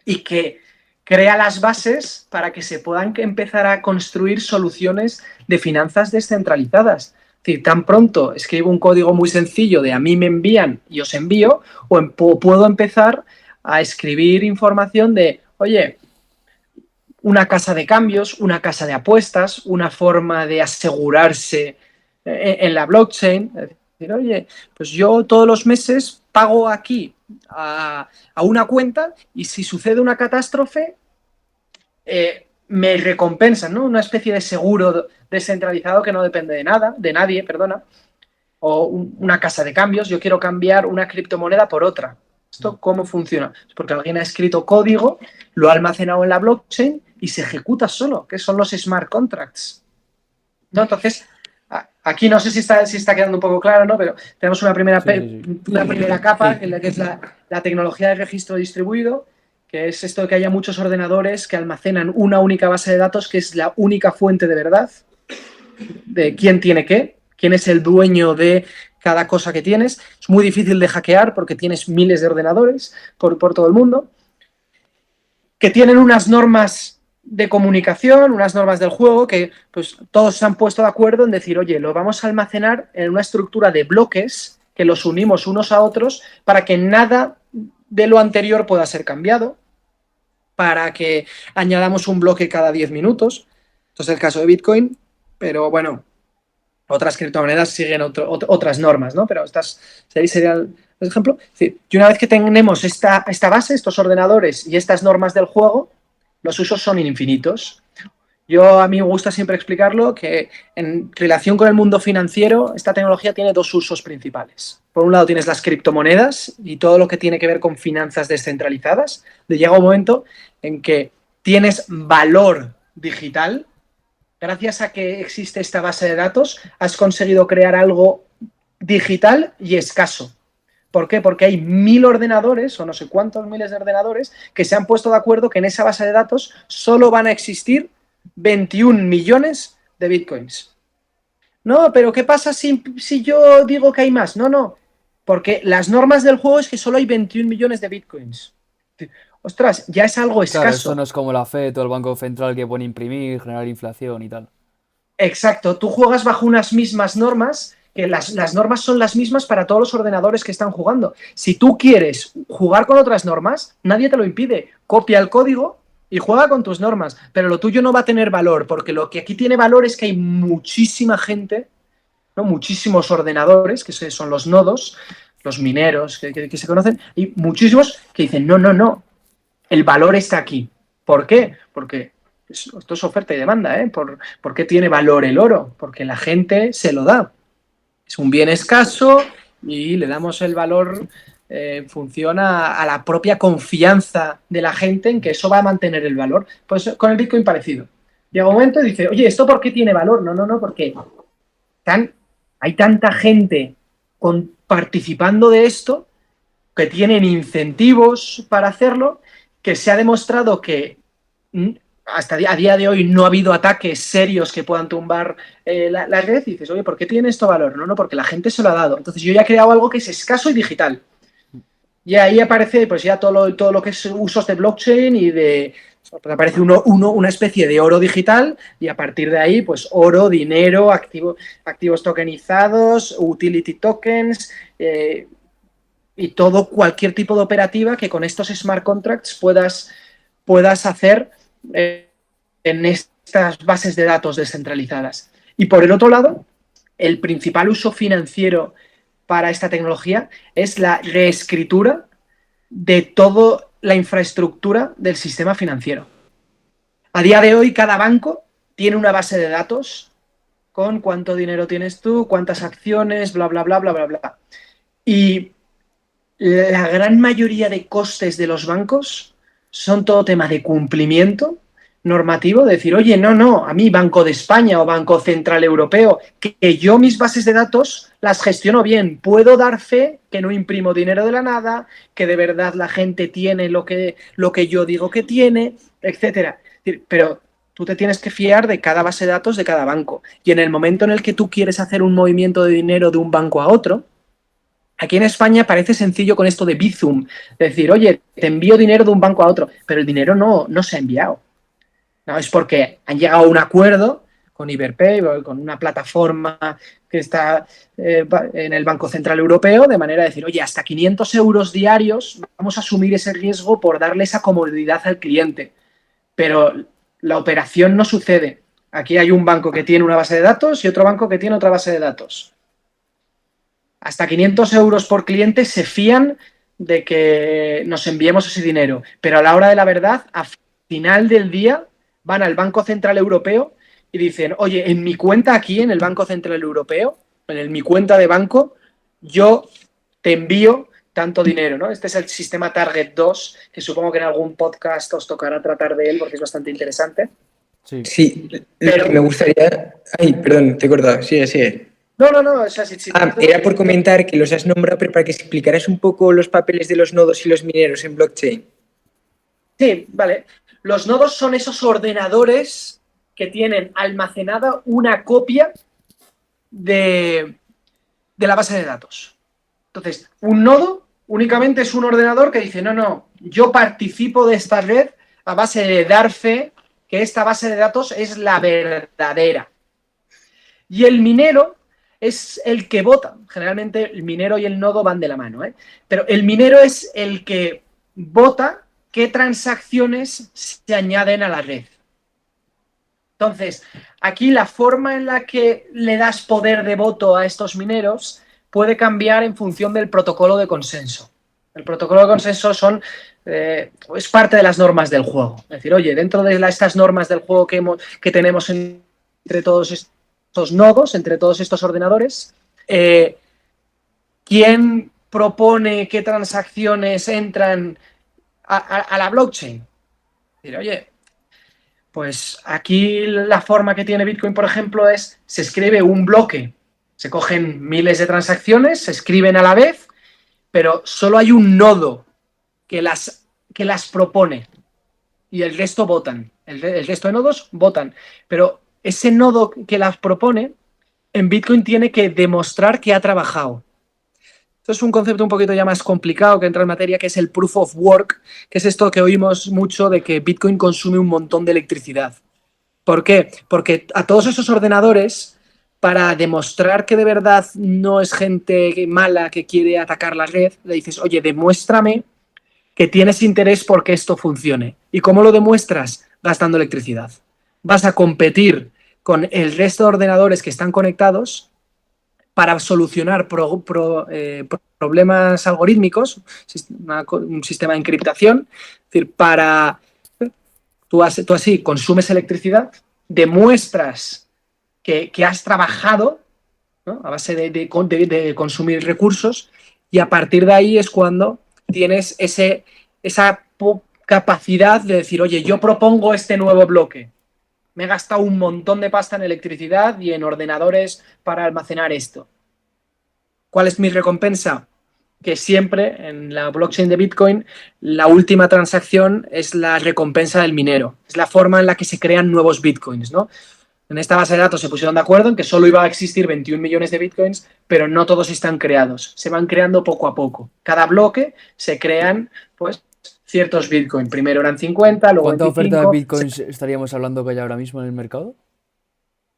y que crea las bases para que se puedan empezar a construir soluciones de finanzas descentralizadas. Es decir, tan pronto escribo un código muy sencillo de a mí me envían y os envío, o puedo empezar a escribir información de, oye, una casa de cambios, una casa de apuestas, una forma de asegurarse en la blockchain. Es decir, oye, pues yo todos los meses pago aquí a una cuenta y si sucede una catástrofe, me recompensan, ¿no? Una especie de seguro descentralizado que no depende de nadie, perdona, o una casa de cambios. Yo quiero cambiar una criptomoneda por otra. ¿Esto cómo funciona? Porque alguien ha escrito código, lo ha almacenado en la blockchain y se ejecuta solo, que son los smart contracts, ¿no? Entonces, aquí no sé si está quedando un poco claro, ¿no? Pero tenemos una primera, una primera capa, que es la tecnología de registro distribuido, que es esto de que haya muchos ordenadores que almacenan una única base de datos, que es la única fuente de verdad, de quién tiene qué, quién es el dueño de cada cosa que tienes. Es muy difícil de hackear porque tienes miles de ordenadores por todo el mundo, que tienen unas normas de comunicación, unas normas del juego que pues todos se han puesto de acuerdo en decir, oye, lo vamos a almacenar en una estructura de bloques que los unimos unos a otros para que nada de lo anterior pueda ser cambiado, para que añadamos un bloque cada 10 minutos. Esto es el caso de Bitcoin, pero bueno, otras criptomonedas siguen otras normas, ¿no? Pero estas serían el ejemplo. Es decir, y una vez que tenemos esta base, estos ordenadores y estas normas del juego, los usos son infinitos. A mí me gusta siempre explicarlo que en relación con el mundo financiero, esta tecnología tiene dos usos principales. Por un lado tienes las criptomonedas y todo lo que tiene que ver con finanzas descentralizadas. Llega un momento en que tienes valor digital. Gracias a que existe esta base de datos, has conseguido crear algo digital y escaso. ¿Por qué? Porque hay 1000 ordenadores, o no sé cuántos miles de ordenadores, que se han puesto de acuerdo que en esa base de datos solo van a existir 21 millones de bitcoins. No, pero ¿qué pasa si yo digo que hay más? No, porque las normas del juego es que solo hay 21 millones de bitcoins. Ostras, ya es algo escaso. Claro, esto no es como la FED o el Banco Central que pone imprimir, generar inflación y tal. Exacto, tú juegas bajo unas mismas normas, que las normas son las mismas para todos los ordenadores que están jugando. Si tú quieres jugar con otras normas, nadie te lo impide. Copia el código y juega con tus normas, pero lo tuyo no va a tener valor, porque lo que aquí tiene valor es que hay muchísima gente, ¿no? Muchísimos ordenadores, que son los nodos, los mineros que se conocen, y muchísimos que dicen, no, el valor está aquí. ¿Por qué? Porque esto es oferta y demanda, ¿eh? ¿Por qué tiene valor el oro? Porque la gente se lo da. Es un bien escaso y le damos el valor en función a la propia confianza de la gente en que eso va a mantener el valor. Pues con el Bitcoin parecido. Llega un momento y dice, oye, ¿esto por qué tiene valor? No, porque hay tanta gente participando de esto que tienen incentivos para hacerlo, que se ha demostrado que hasta a día de hoy no ha habido ataques serios que puedan tumbar la red. Y dices, oye, ¿por qué tiene esto valor? No, porque la gente se lo ha dado. Entonces yo ya he creado algo que es escaso y digital. Y ahí aparece pues ya todo lo que es usos de blockchain y pues aparece una especie de oro digital y a partir de ahí pues oro, dinero, activos tokenizados, utility tokens y cualquier tipo de operativa que con estos smart contracts puedas hacer en estas bases de datos descentralizadas. Y por el otro lado, el principal uso financiero para esta tecnología es la reescritura de toda la infraestructura del sistema financiero. A día de hoy, cada banco tiene una base de datos con cuánto dinero tienes tú, cuántas acciones, bla, bla, bla, bla, bla, bla. Y la gran mayoría de costes de los bancos son todo tema de cumplimiento normativo, de decir, oye, no, a mí Banco de España o Banco Central Europeo, que yo mis bases de datos las gestiono bien, puedo dar fe que no imprimo dinero de la nada, que de verdad la gente tiene lo que yo digo que tiene, etcétera. Pero tú te tienes que fiar de cada base de datos de cada banco. Y en el momento en el que tú quieres hacer un movimiento de dinero de un banco a otro, aquí en España parece sencillo con esto de Bizum, decir, oye, te envío dinero de un banco a otro, pero el dinero no se ha enviado. No, es porque han llegado a un acuerdo con Iberpay, con una plataforma que está en el Banco Central Europeo, de manera de decir, oye, hasta 500 euros diarios vamos a asumir ese riesgo por darle esa comodidad al cliente. Pero la operación no sucede. Aquí hay un banco que tiene una base de datos y otro banco que tiene otra base de datos. Hasta 500 euros por cliente se fían de que nos enviemos ese dinero, pero a la hora de la verdad, a final del día, van al Banco Central Europeo y dicen, oye, en mi cuenta aquí, en el Banco Central Europeo, mi cuenta de banco, yo te envío tanto dinero, ¿no? Este es el sistema Target 2, que supongo que en algún podcast os tocará tratar de él porque es bastante interesante. Sí. Sí, lo que me gustaría... Ay, perdón, te he cortado. Sigue, sigue. No, o sea, si Era por comentar que los has nombrado, pero para que explicaras un poco los papeles de los nodos y los mineros en blockchain. Sí, vale. Los nodos son esos ordenadores que tienen almacenada una copia de la base de datos. Entonces, un nodo únicamente es un ordenador que dice, no, yo participo de esta red a base de dar fe que esta base de datos es la verdadera. Y el minero es el que vota. Generalmente el minero y el nodo van de la mano, ¿eh? Pero el minero es el que vota qué transacciones se añaden a la red. Entonces, aquí la forma en la que le das poder de voto a estos mineros puede cambiar en función del protocolo de consenso. El protocolo de consenso es parte de las normas del juego. Es decir, oye, dentro de estas normas del juego que tenemos entre todos estos nodos, entre todos estos ordenadores, ¿quién propone qué transacciones entran a la blockchain? Es decir, oye, pues aquí la forma que tiene Bitcoin, por ejemplo, es se escribe un bloque, se cogen miles de transacciones, se escriben a la vez, pero solo hay un nodo que las propone y el resto votan. El resto de nodos votan, pero ese nodo que las propone en Bitcoin tiene que demostrar que ha trabajado. Esto es un concepto un poquito ya más complicado que entra en materia, que es el proof of work, que es esto que oímos mucho de que Bitcoin consume un montón de electricidad. ¿Por qué? Porque a todos esos ordenadores, para demostrar que de verdad no es gente mala que quiere atacar la red, le dices, oye, demuéstrame que tienes interés porque esto funcione. ¿Y cómo lo demuestras? Gastando electricidad. Vas a competir con el resto de ordenadores que están conectados para solucionar problemas algorítmicos, un sistema de encriptación, es decir, tú así consumes electricidad, demuestras que has trabajado, ¿no? A base de consumir recursos, y a partir de ahí es cuando tienes esa capacidad de decir, oye, yo propongo este nuevo bloque. Me he gastado un montón de pasta en electricidad y en ordenadores para almacenar esto. ¿Cuál es mi recompensa? Que siempre en la blockchain de Bitcoin la última transacción es la recompensa del minero. Es la forma en la que se crean nuevos Bitcoins, ¿no? En esta base de datos se pusieron de acuerdo en que solo iba a existir 21 millones de Bitcoins, pero no todos están creados. Se van creando poco a poco. Cada bloque se crean, pues, ciertos Bitcoin. Primero eran 50, luego ¿Cuánta oferta de 25. bitcoins estaríamos hablando que hay ahora mismo en el mercado?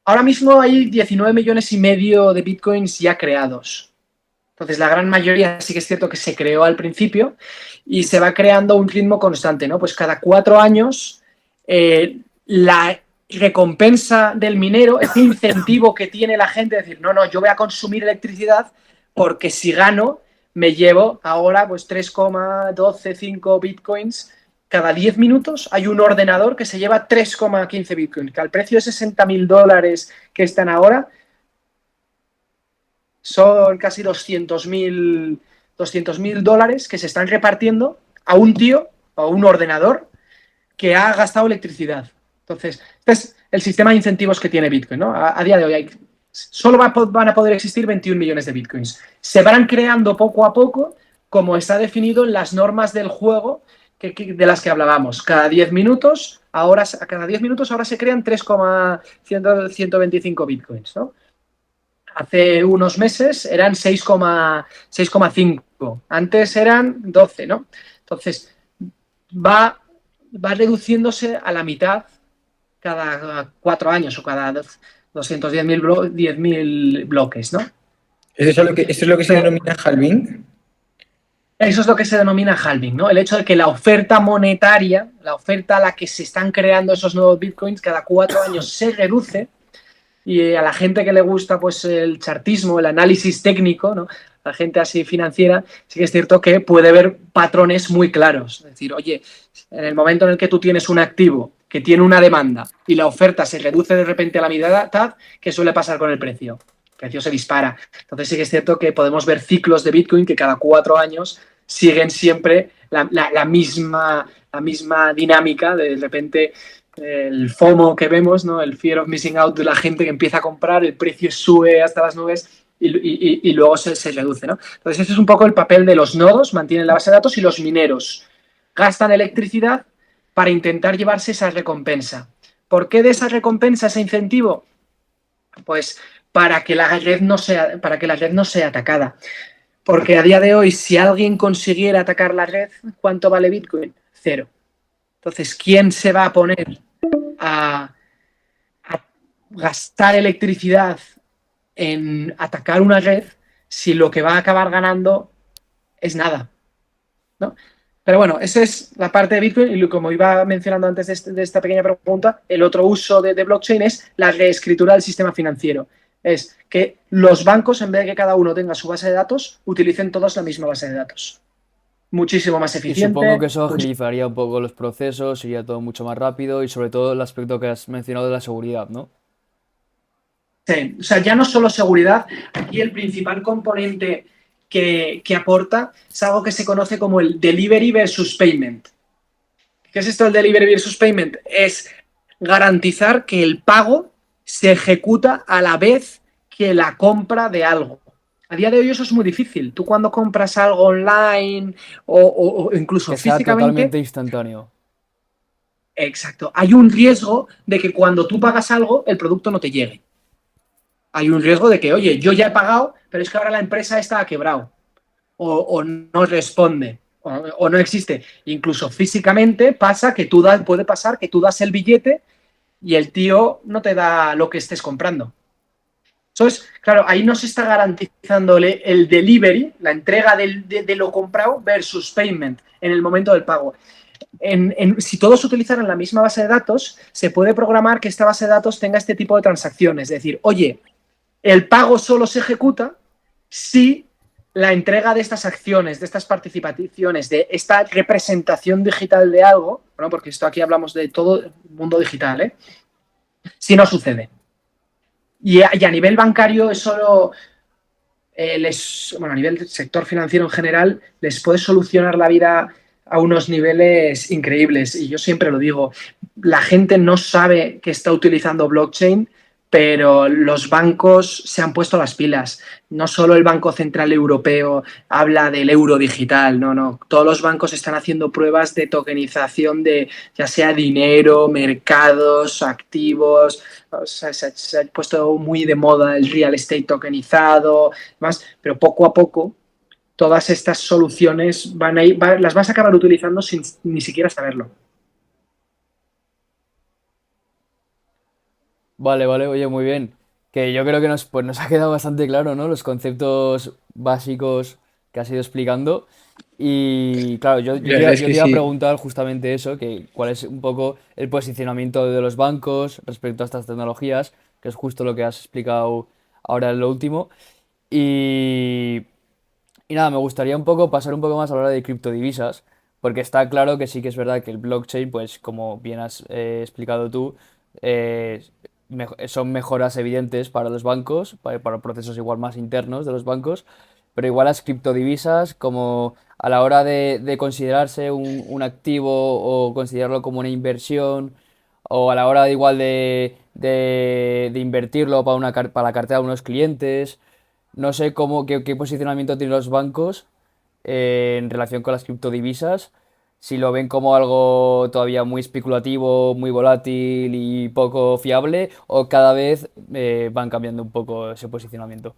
Ahora mismo hay 19 millones y medio de Bitcoins ya creados. Entonces, la gran mayoría sí que es cierto que se creó al principio y se va creando a un ritmo constante, ¿no? Pues cada 4 años la recompensa del minero, ese incentivo que tiene la gente de decir, no, yo voy a consumir electricidad porque si gano me llevo ahora pues 3,125 bitcoins. Cada 10 minutos hay un ordenador que se lleva 3,15 bitcoins, que al precio de $60.000 que están ahora son casi 200.000 dólares que se están repartiendo a un tío, a un ordenador que ha gastado electricidad. Entonces, este es el sistema de incentivos que tiene Bitcoin, ¿no? A día de hoy solo van a poder existir 21 millones de Bitcoins. Se van creando poco a poco, como está definido en las normas del juego de las que hablábamos. Cada 10 minutos ahora se crean 3,125 Bitcoins, ¿no? Hace unos meses eran 6,5. Antes eran 12, ¿no? Entonces, va reduciéndose a la mitad cada 4 años o cada 210.000 bloques, ¿no? ¿Eso es lo que se denomina halving? Eso es lo que se denomina halving, ¿no? El hecho de que la oferta monetaria, la oferta a la que se están creando esos nuevos bitcoins, cada 4 años se reduce. Y a la gente que le gusta pues el chartismo, el análisis técnico, ¿no? La gente así financiera, sí que es cierto que puede ver patrones muy claros. Es decir, oye, en el momento en el que tú tienes un activo que tiene una demanda y la oferta se reduce de repente a la mitad, ¿qué suele pasar con el precio? El precio se dispara. Entonces sí que es cierto que podemos ver ciclos de Bitcoin que cada 4 años siguen siempre la misma dinámica. De repente el FOMO que vemos, ¿no? El fear of missing out de la gente que empieza a comprar, el precio sube hasta las nubes y luego se reduce, ¿no? Entonces ese es un poco el papel de los nodos, mantienen la base de datos, y los mineros gastan electricidad para intentar llevarse esa recompensa. ¿Por qué de esa recompensa, ese incentivo? Pues para que la red no sea atacada. Porque a día de hoy, si alguien consiguiera atacar la red, ¿cuánto vale Bitcoin? 0. Entonces, ¿quién se va a poner a gastar electricidad en atacar una red si lo que va a acabar ganando es nada, ¿no? Pero bueno, esa es la parte de Bitcoin, y como iba mencionando antes de esta pequeña pregunta, el otro uso de blockchain es la reescritura del sistema financiero. Es que los bancos, en vez de que cada uno tenga su base de datos, utilicen todos la misma base de datos. Muchísimo más Y supongo que eficiente. eso agilizaría un poco los procesos, sería todo mucho más rápido y sobre todo el aspecto que has mencionado de la seguridad, ¿no? Sí, o sea, ya no solo seguridad, aquí el principal componente que aporta es algo que se conoce como el delivery versus payment. ¿Qué es esto del delivery versus payment? Es garantizar que el pago se ejecuta a la vez que la compra de algo. A día de hoy eso es muy difícil. Tú cuando compras algo online o incluso Que sea físicamente, totalmente instantáneo. exacto, hay un riesgo de que cuando tú pagas algo, el producto no te llegue. Hay un riesgo de que, oye, yo ya he pagado, pero es que ahora la empresa está ha quebrado o no responde o no existe. Incluso físicamente puede pasar que tú das el billete y el tío no te da lo que estés comprando. Entonces, claro, ahí no se está garantizando el delivery, la entrega de lo comprado versus payment en el momento del pago. Si todos utilizaran la misma base de datos, se puede programar que esta base de datos tenga este tipo de transacciones. Es decir, oye, el pago solo se ejecuta si la entrega de estas acciones, de estas participaciones, de esta representación digital de algo, bueno, porque esto aquí hablamos de todo el mundo digital, ¿eh? Si no sucede. Y a nivel bancario, eso a nivel del sector financiero en general, les puede solucionar la vida a unos niveles increíbles. Y yo siempre lo digo, la gente no sabe que está utilizando blockchain, pero los bancos se han puesto las pilas. No solo el Banco Central Europeo habla del euro digital, no. Todos los bancos están haciendo pruebas de tokenización de ya sea dinero, mercados, activos. O sea, se ha puesto muy de moda el real estate tokenizado, más, pero poco a poco todas estas soluciones las vas a acabar utilizando sin ni siquiera saberlo. Vale, vale, oye, muy bien. Que yo creo que nos ha quedado bastante claro, ¿no? Los conceptos básicos que has ido explicando. Y claro, La verdad es yo que te iba a sí. preguntar justamente eso, que cuál es un poco el posicionamiento de los bancos respecto a estas tecnologías, que es justo lo que has explicado ahora en lo último. Y, y nada, me gustaría un poco pasar un poco más a hablar de criptodivisas, porque está claro que sí que es verdad que el blockchain, pues como bien has explicado tú, eh, son mejoras evidentes para los bancos, para procesos igual más internos de los bancos, pero igual las criptodivisas, como a la hora de considerarse un activo o considerarlo como una inversión, o a la hora de igual de invertirlo para para la cartera de unos clientes. No sé qué posicionamiento tienen los bancos en relación con las criptodivisas, si lo ven como algo todavía muy especulativo, muy volátil y poco fiable, o cada vez van cambiando un poco ese posicionamiento.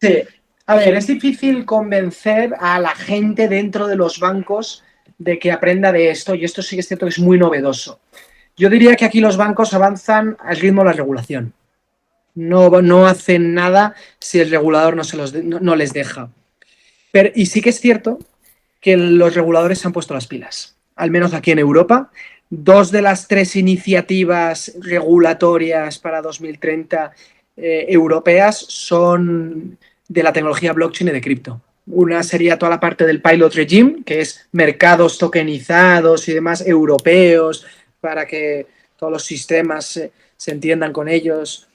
Sí. A ver, es difícil convencer a la gente dentro de los bancos de que aprenda de esto, y esto sí que es cierto que es muy novedoso. Yo diría que aquí los bancos avanzan al ritmo de la regulación. No hacen nada si el regulador no les deja. Y sí que es cierto que los reguladores se han puesto las pilas, al menos aquí en Europa. 2 de las 3 iniciativas regulatorias para 2030 europeas son de la tecnología blockchain y de cripto. Una sería toda la parte del pilot regime, que es mercados tokenizados y demás europeos para que todos los sistemas se entiendan con ellos.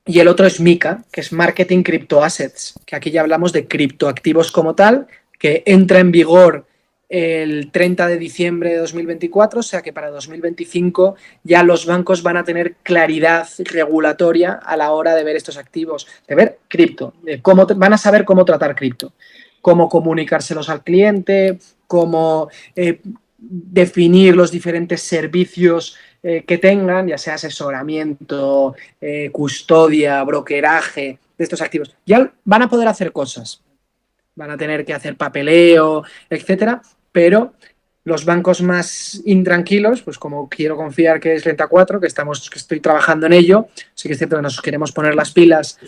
Y el otro es MiCA, que es Marketing Crypto Assets, que aquí ya hablamos de criptoactivos como tal, que entra en vigor el 30 de diciembre de 2024, o sea que para 2025 ya los bancos van a tener claridad regulatoria a la hora de ver estos activos, de ver cripto, de cómo van a saber cómo tratar cripto, cómo comunicárselos al cliente, cómo definir los diferentes servicios que tengan, ya sea asesoramiento, custodia, brokeraje de estos activos. Ya van a poder hacer cosas, van a tener que hacer papeleo, etcétera, pero los bancos más intranquilos, pues como quiero confiar que es Renta 4, que estoy trabajando en ello, sí que es cierto que nos queremos poner las pilas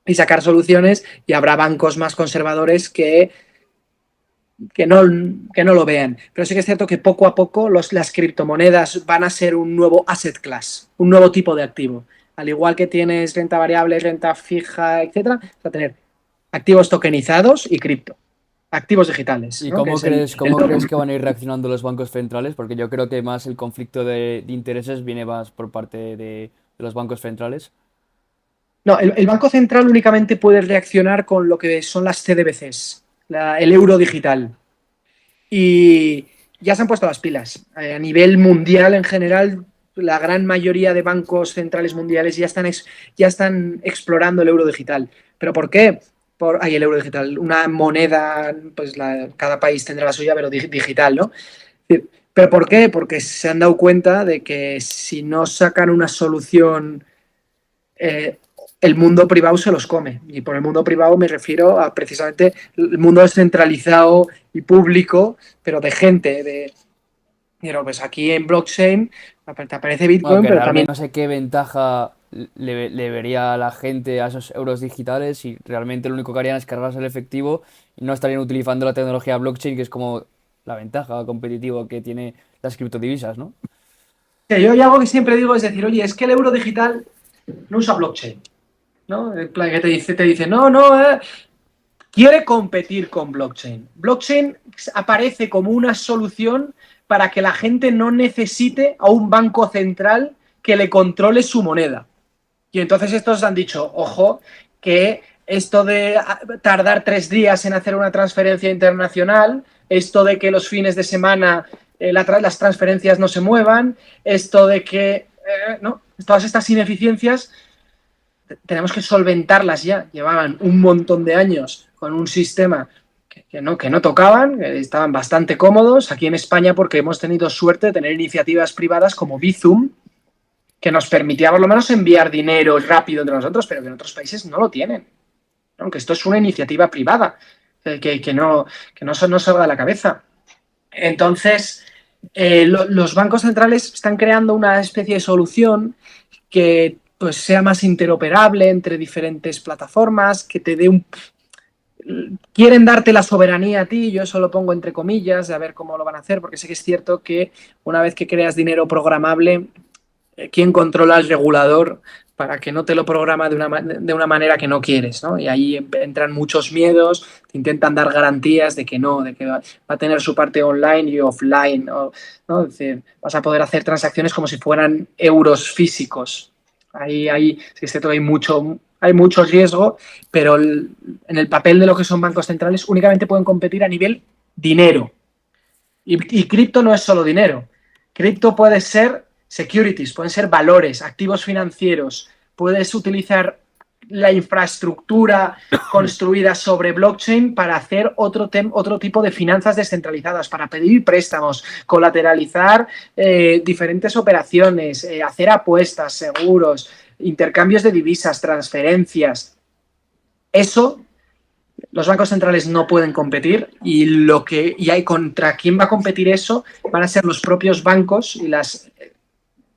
y sacar soluciones, y habrá bancos más conservadores que no lo vean. Pero sí que es cierto que poco a poco las criptomonedas van a ser un nuevo asset class, un nuevo tipo de activo. Al igual que tienes renta variable, renta fija, etcétera, vas a tener activos tokenizados y cripto, activos digitales, ¿Y ¿no? Que cómo es crees que van a ir reaccionando los bancos centrales? Porque yo creo que más el conflicto de intereses viene más por parte de los bancos centrales. No, el Banco Central únicamente puede reaccionar con lo que son las CDBCs, el euro digital. Y ya se han puesto las pilas. A nivel mundial, en general, la gran mayoría de bancos centrales mundiales ya están explorando el euro digital. ¿Pero por qué? El euro digital, una moneda, pues cada país tendrá la suya, pero digital, ¿no? ¿Pero por qué? Porque se han dado cuenta de que si no sacan una solución, eh, el mundo privado se los come. Y por el mundo privado me refiero a precisamente el mundo descentralizado y público, pero de gente, pero pues aquí en blockchain te aparece Bueno, Bitcoin, que pero también realmente no sé qué ventaja le vería a la gente a esos euros digitales si realmente lo único que harían es cargarse el efectivo y no estarían utilizando la tecnología blockchain, que es como la ventaja competitiva que tiene las criptodivisas, ¿no? yo hay algo que siempre digo es decir, oye, es que el euro digital no usa blockchain, ¿no? El plan que te dice, no, no, quiere competir con blockchain. Blockchain aparece como una solución para que la gente no necesite a un banco central que le controle su moneda. Y entonces estos han dicho, ojo, que esto de tardar 3 días en hacer una transferencia internacional, esto de que los fines de semana las transferencias no se muevan, esto de que, no, todas estas ineficiencias tenemos que solventarlas ya. Llevaban un montón de años con un sistema que no tocaban, que estaban bastante cómodos. Aquí en España, porque hemos tenido suerte de tener iniciativas privadas como Bizum, que nos permitía por lo menos enviar dinero rápido entre nosotros, pero que en otros países no lo tienen. Aunque esto es una iniciativa privada, que no salga de la cabeza. Entonces, los bancos centrales están creando una especie de solución que pues sea más interoperable entre diferentes plataformas, que te dé quieren darte la soberanía a ti, yo eso lo pongo entre comillas, de a ver cómo lo van a hacer, porque sé que es cierto que una vez que creas dinero programable, ¿quién controla al regulador para que no te lo programa de una manera que no quieres, ¿no? Y ahí entran muchos miedos, te intentan dar garantías de que no, de que va a tener su parte online y offline, ¿no? Es decir, vas a poder hacer transacciones como si fueran euros físicos. Ahí sí es cierto que hay mucho riesgo, pero en el papel de lo que son bancos centrales únicamente pueden competir a nivel dinero. Y cripto no es solo dinero. Cripto puede ser securities, pueden ser valores, activos financieros. Puedes utilizar la infraestructura construida sobre blockchain para hacer otro tipo de finanzas descentralizadas, para pedir préstamos, colateralizar diferentes operaciones, hacer apuestas, seguros, intercambios de divisas, transferencias. Eso los bancos centrales no pueden competir, y hay contra quién va a competir eso van a ser los propios bancos y las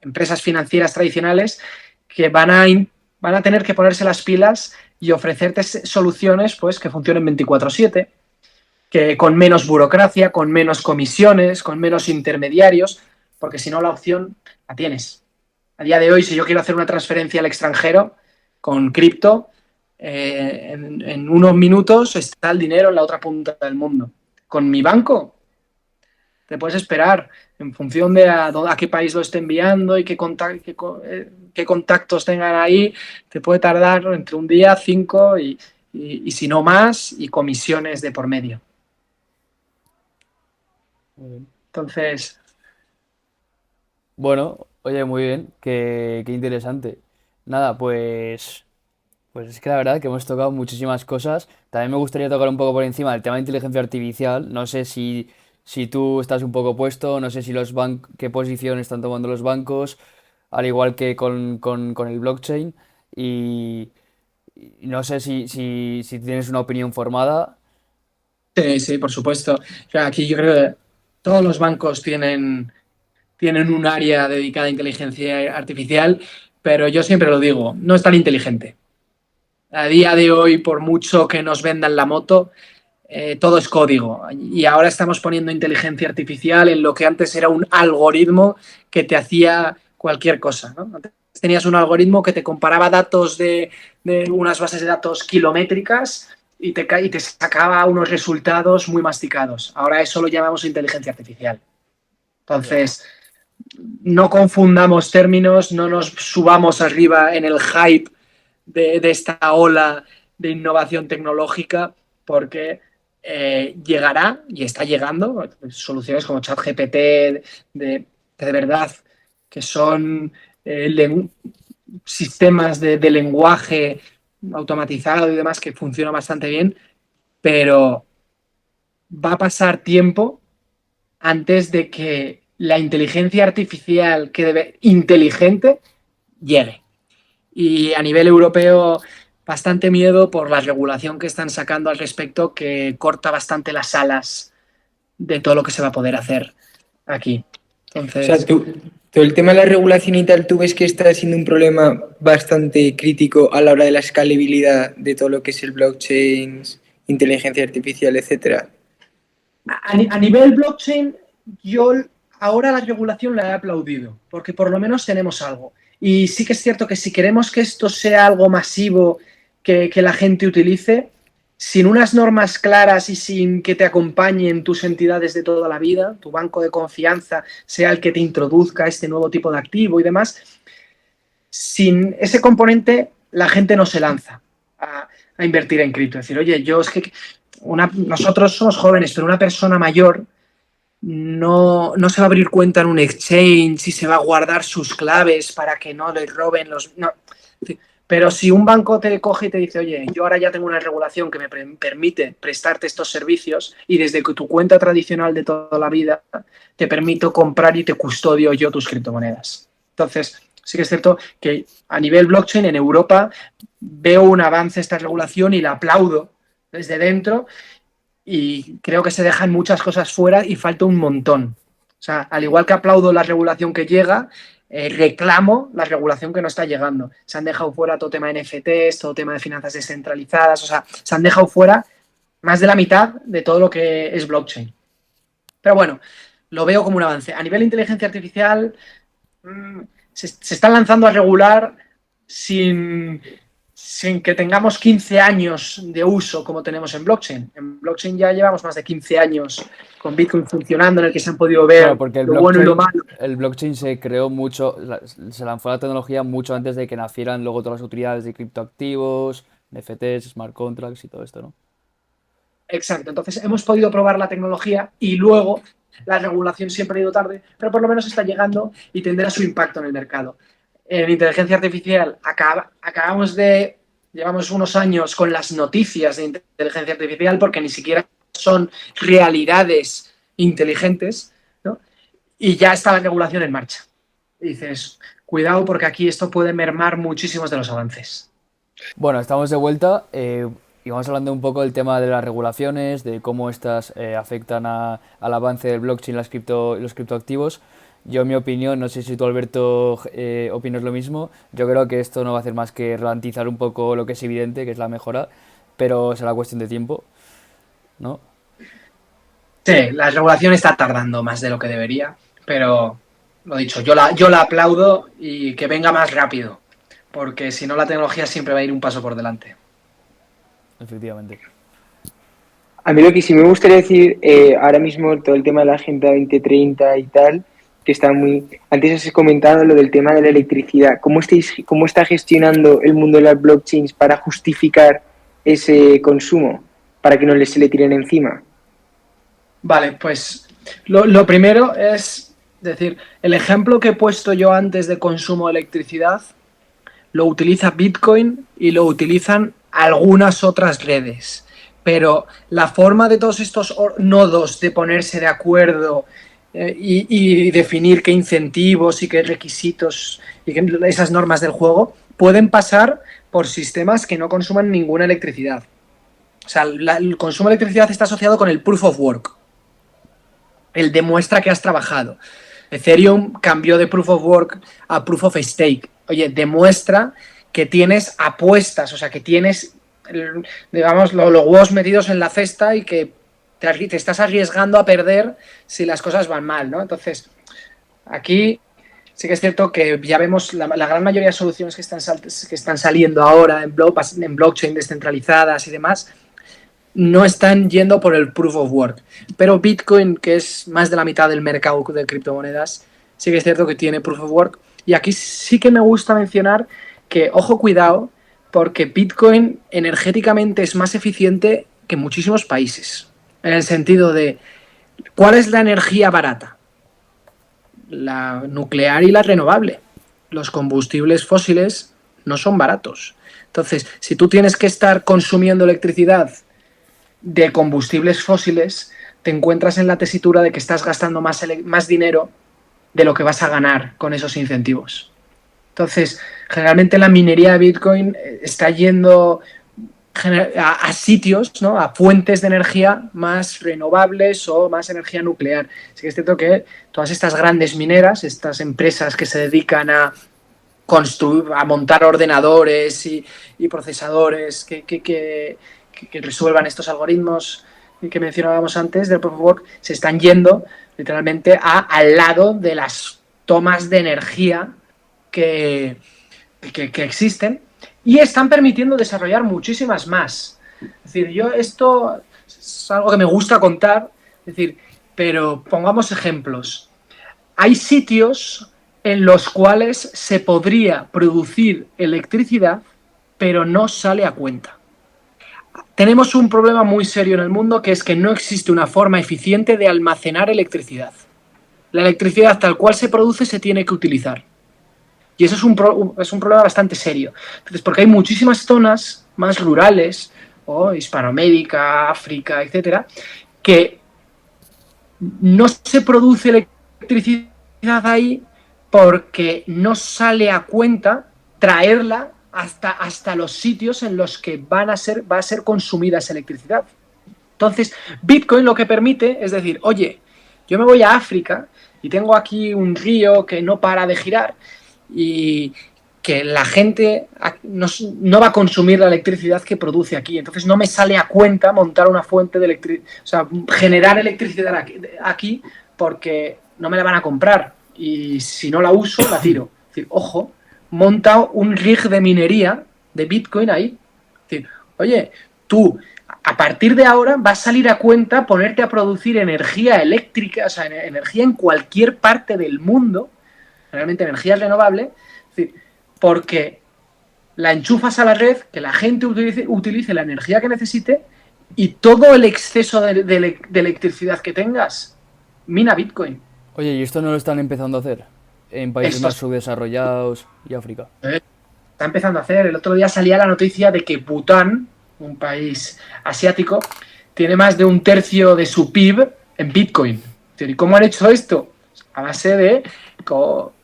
empresas financieras tradicionales, que van a tener que ponerse las pilas y ofrecerte soluciones pues que funcionen 24/7. que con menos burocracia, con menos comisiones, con menos intermediarios, porque si no la opción la tienes. A día de hoy, si yo quiero hacer una transferencia al extranjero con cripto, en unos minutos está el dinero en la otra punta del mundo. Con mi banco, te puedes esperar en función de a qué país lo esté enviando y qué contactos tengan ahí, te puede tardar entre un día, 5 y si no más, y comisiones de por medio. Muy bien. Entonces, Bueno, oye, muy bien, qué interesante. Nada, pues es que la verdad que hemos tocado muchísimas cosas. También me gustaría tocar un poco por encima el tema de inteligencia artificial. No sé si tú estás un poco puesto, no sé si qué posición están tomando los bancos, al igual que con el blockchain. Y, y no sé si tienes una opinión formada. sí, sí, por supuesto. O sea, aquí yo creo que todos los bancos tienen un área dedicada a inteligencia artificial, pero yo siempre lo digo, no es tan inteligente. A día de hoy, por mucho que nos vendan la moto, todo es código. Y ahora estamos poniendo inteligencia artificial en lo que antes era un algoritmo que te hacía cualquier cosa, ¿no? Antes tenías un algoritmo que te comparaba datos de unas bases de datos kilométricas y te sacaba unos resultados muy masticados. Ahora eso lo llamamos inteligencia artificial. Ya. Entonces, no confundamos términos, no nos subamos arriba en el hype de esta ola de innovación tecnológica, porque llegará y está llegando soluciones como ChatGPT de verdad que son sistemas de lenguaje automatizado y demás que funcionan bastante bien, pero va a pasar tiempo antes de que la inteligencia artificial que debe inteligente llegue. Y a nivel europeo, bastante miedo por la regulación que están sacando al respecto, que corta bastante las alas de todo lo que se va a poder hacer aquí. O sea, Entonces, todo el tema de la regulación y tal, ¿tú ves que está siendo un problema bastante crítico a la hora de la escalabilidad de todo lo que es el blockchain, inteligencia artificial, etcétera? a nivel blockchain, yo ahora la regulación la he aplaudido, porque por lo menos tenemos algo. Y sí que es cierto que si queremos que esto sea algo masivo, que la gente utilice, sin unas normas claras y sin que te acompañen tus entidades de toda la vida, tu banco de confianza sea el que te introduzca este nuevo tipo de activo y demás, sin ese componente la gente no se lanza a invertir en cripto. Es decir, oye, yo es que nosotros somos jóvenes, pero una persona mayor no se va a abrir cuenta en un exchange y se va a guardar sus claves para que no le roben los... No. Pero si un banco te coge y te dice, oye, yo ahora ya tengo una regulación que me permite prestarte estos servicios y desde tu cuenta tradicional de toda la vida te permito comprar y te custodio yo tus criptomonedas. Entonces, sí que es cierto que a nivel blockchain en Europa veo un avance esta regulación y la aplaudo desde dentro y creo que se dejan muchas cosas fuera y falta un montón. O sea, al igual que aplaudo la regulación que llega, reclamo la regulación que no está llegando. Se han dejado fuera todo tema de NFTs, todo tema de finanzas descentralizadas, o sea, se han dejado fuera más de la mitad de todo lo que es blockchain. Pero bueno, lo veo como un avance. A nivel de inteligencia artificial, se están lanzando a regular sin, sin que tengamos 15 años de uso como tenemos en blockchain. En blockchain ya llevamos más de 15 años con Bitcoin funcionando, en el que se han podido Claro, ver porque lo bueno y lo malo. el blockchain se creó mucho, se lanzó la tecnología mucho antes de que nacieran luego todas las utilidades de criptoactivos, NFTs, smart contracts y todo esto, ¿no? Exacto, entonces hemos podido probar la tecnología y luego la regulación siempre ha ido tarde, pero por lo menos está llegando y tendrá su impacto en el mercado. En inteligencia artificial llevamos unos años con las noticias de inteligencia artificial porque ni siquiera son realidades inteligentes, ¿no? Y ya está la regulación en marcha. Y dices, cuidado porque aquí esto puede mermar muchísimos de los avances. Bueno, estamos de vuelta y vamos hablando un poco del tema de las regulaciones, de cómo estas afectan al avance del blockchain y los criptoactivos. Yo, en mi opinión, no sé si tú, Alberto, opinas lo mismo. Yo creo que esto no va a hacer más que ralentizar un poco lo que es evidente, que es la mejora, pero será cuestión de tiempo, ¿no? Sí, la regulación está tardando más de lo que debería, pero lo dicho, yo la aplaudo y que venga más rápido, porque si no la tecnología siempre va a ir un paso por delante. Efectivamente. A mí lo que sí me gustaría decir, ahora mismo todo el tema de la Agenda 2030 y tal, que está muy... Antes has comentado lo del tema de la electricidad. ¿Cómo está gestionando el mundo de las blockchains para justificar ese consumo? Para que no se le tiren encima. Vale, pues lo primero es decir, el ejemplo que he puesto yo antes de consumo de electricidad lo utiliza Bitcoin y lo utilizan algunas otras redes. Pero la forma de todos estos nodos de ponerse de acuerdo y definir qué incentivos y qué requisitos y qué, esas normas del juego pueden pasar por sistemas que no consuman ninguna electricidad. O sea, el consumo de electricidad está asociado con el proof of work. El demuestra que has trabajado. Ethereum cambió de proof of work a proof of stake. Oye, demuestra que tienes apuestas, o sea, que tienes, digamos, los huevos metidos en la cesta y que te estás arriesgando a perder si las cosas van mal, ¿no? Entonces, aquí sí que es cierto que ya vemos la gran mayoría de soluciones que están saliendo ahora en blockchain descentralizadas y demás, no están yendo por el proof of work. Pero Bitcoin, que es más de la mitad del mercado de criptomonedas, sí que es cierto que tiene proof of work. Y aquí sí que me gusta mencionar que, ojo, cuidado, porque Bitcoin energéticamente es más eficiente que muchísimos países. En el sentido de, ¿cuál es la energía barata? La nuclear y la renovable. Los combustibles fósiles no son baratos. Entonces, si tú tienes que estar consumiendo electricidad de combustibles fósiles, te encuentras en la tesitura de que estás gastando más dinero de lo que vas a ganar con esos incentivos. Entonces, generalmente la minería de Bitcoin está yendo a sitios, ¿no? A fuentes de energía más renovables o más energía nuclear. Así que es cierto que todas estas grandes mineras, estas empresas que se dedican a construir, a montar ordenadores y procesadores que resuelvan estos algoritmos que mencionábamos antes del Proof of Work, se están yendo literalmente al lado de las tomas de energía que existen y están permitiendo desarrollar muchísimas más. Es decir, yo esto es algo que me gusta contar, es decir, pero pongamos ejemplos. Hay sitios en los cuales se podría producir electricidad, pero no sale a cuenta. Tenemos un problema muy serio en el mundo, que es que no existe una forma eficiente de almacenar electricidad. La electricidad tal cual se produce se tiene que utilizar. Y eso es un problema bastante serio. Entonces, porque hay muchísimas zonas más rurales, o Hispanoamérica, África, etcétera, que no se produce electricidad ahí porque no sale a cuenta traerla hasta los sitios en los que va a ser consumida esa electricidad. Entonces, Bitcoin lo que permite es decir, oye, yo me voy a África y tengo aquí un río que no para de girar y que la gente no va a consumir la electricidad que produce aquí. Entonces no me sale a cuenta montar una fuente de electricidad, o sea, generar electricidad aquí porque no me la van a comprar. Y si no la uso, la tiro. Es decir, ojo, monta un rig de minería de Bitcoin ahí. Es decir, oye, tú a partir de ahora va a salir a cuenta ponerte a producir energía eléctrica, o sea, energía en cualquier parte del mundo, realmente energía renovable, es decir, porque la enchufas a la red, que la gente utilice la energía que necesite y todo el exceso de electricidad que tengas, mina Bitcoin. Oye, ¿y esto no lo están empezando a hacer en países Esto más subdesarrollados y África? está empezando a hacer. El otro día salía la noticia de que Bután, un país asiático, tiene más de 1/3 de su PIB en Bitcoin. ¿Y cómo han hecho esto? A base de...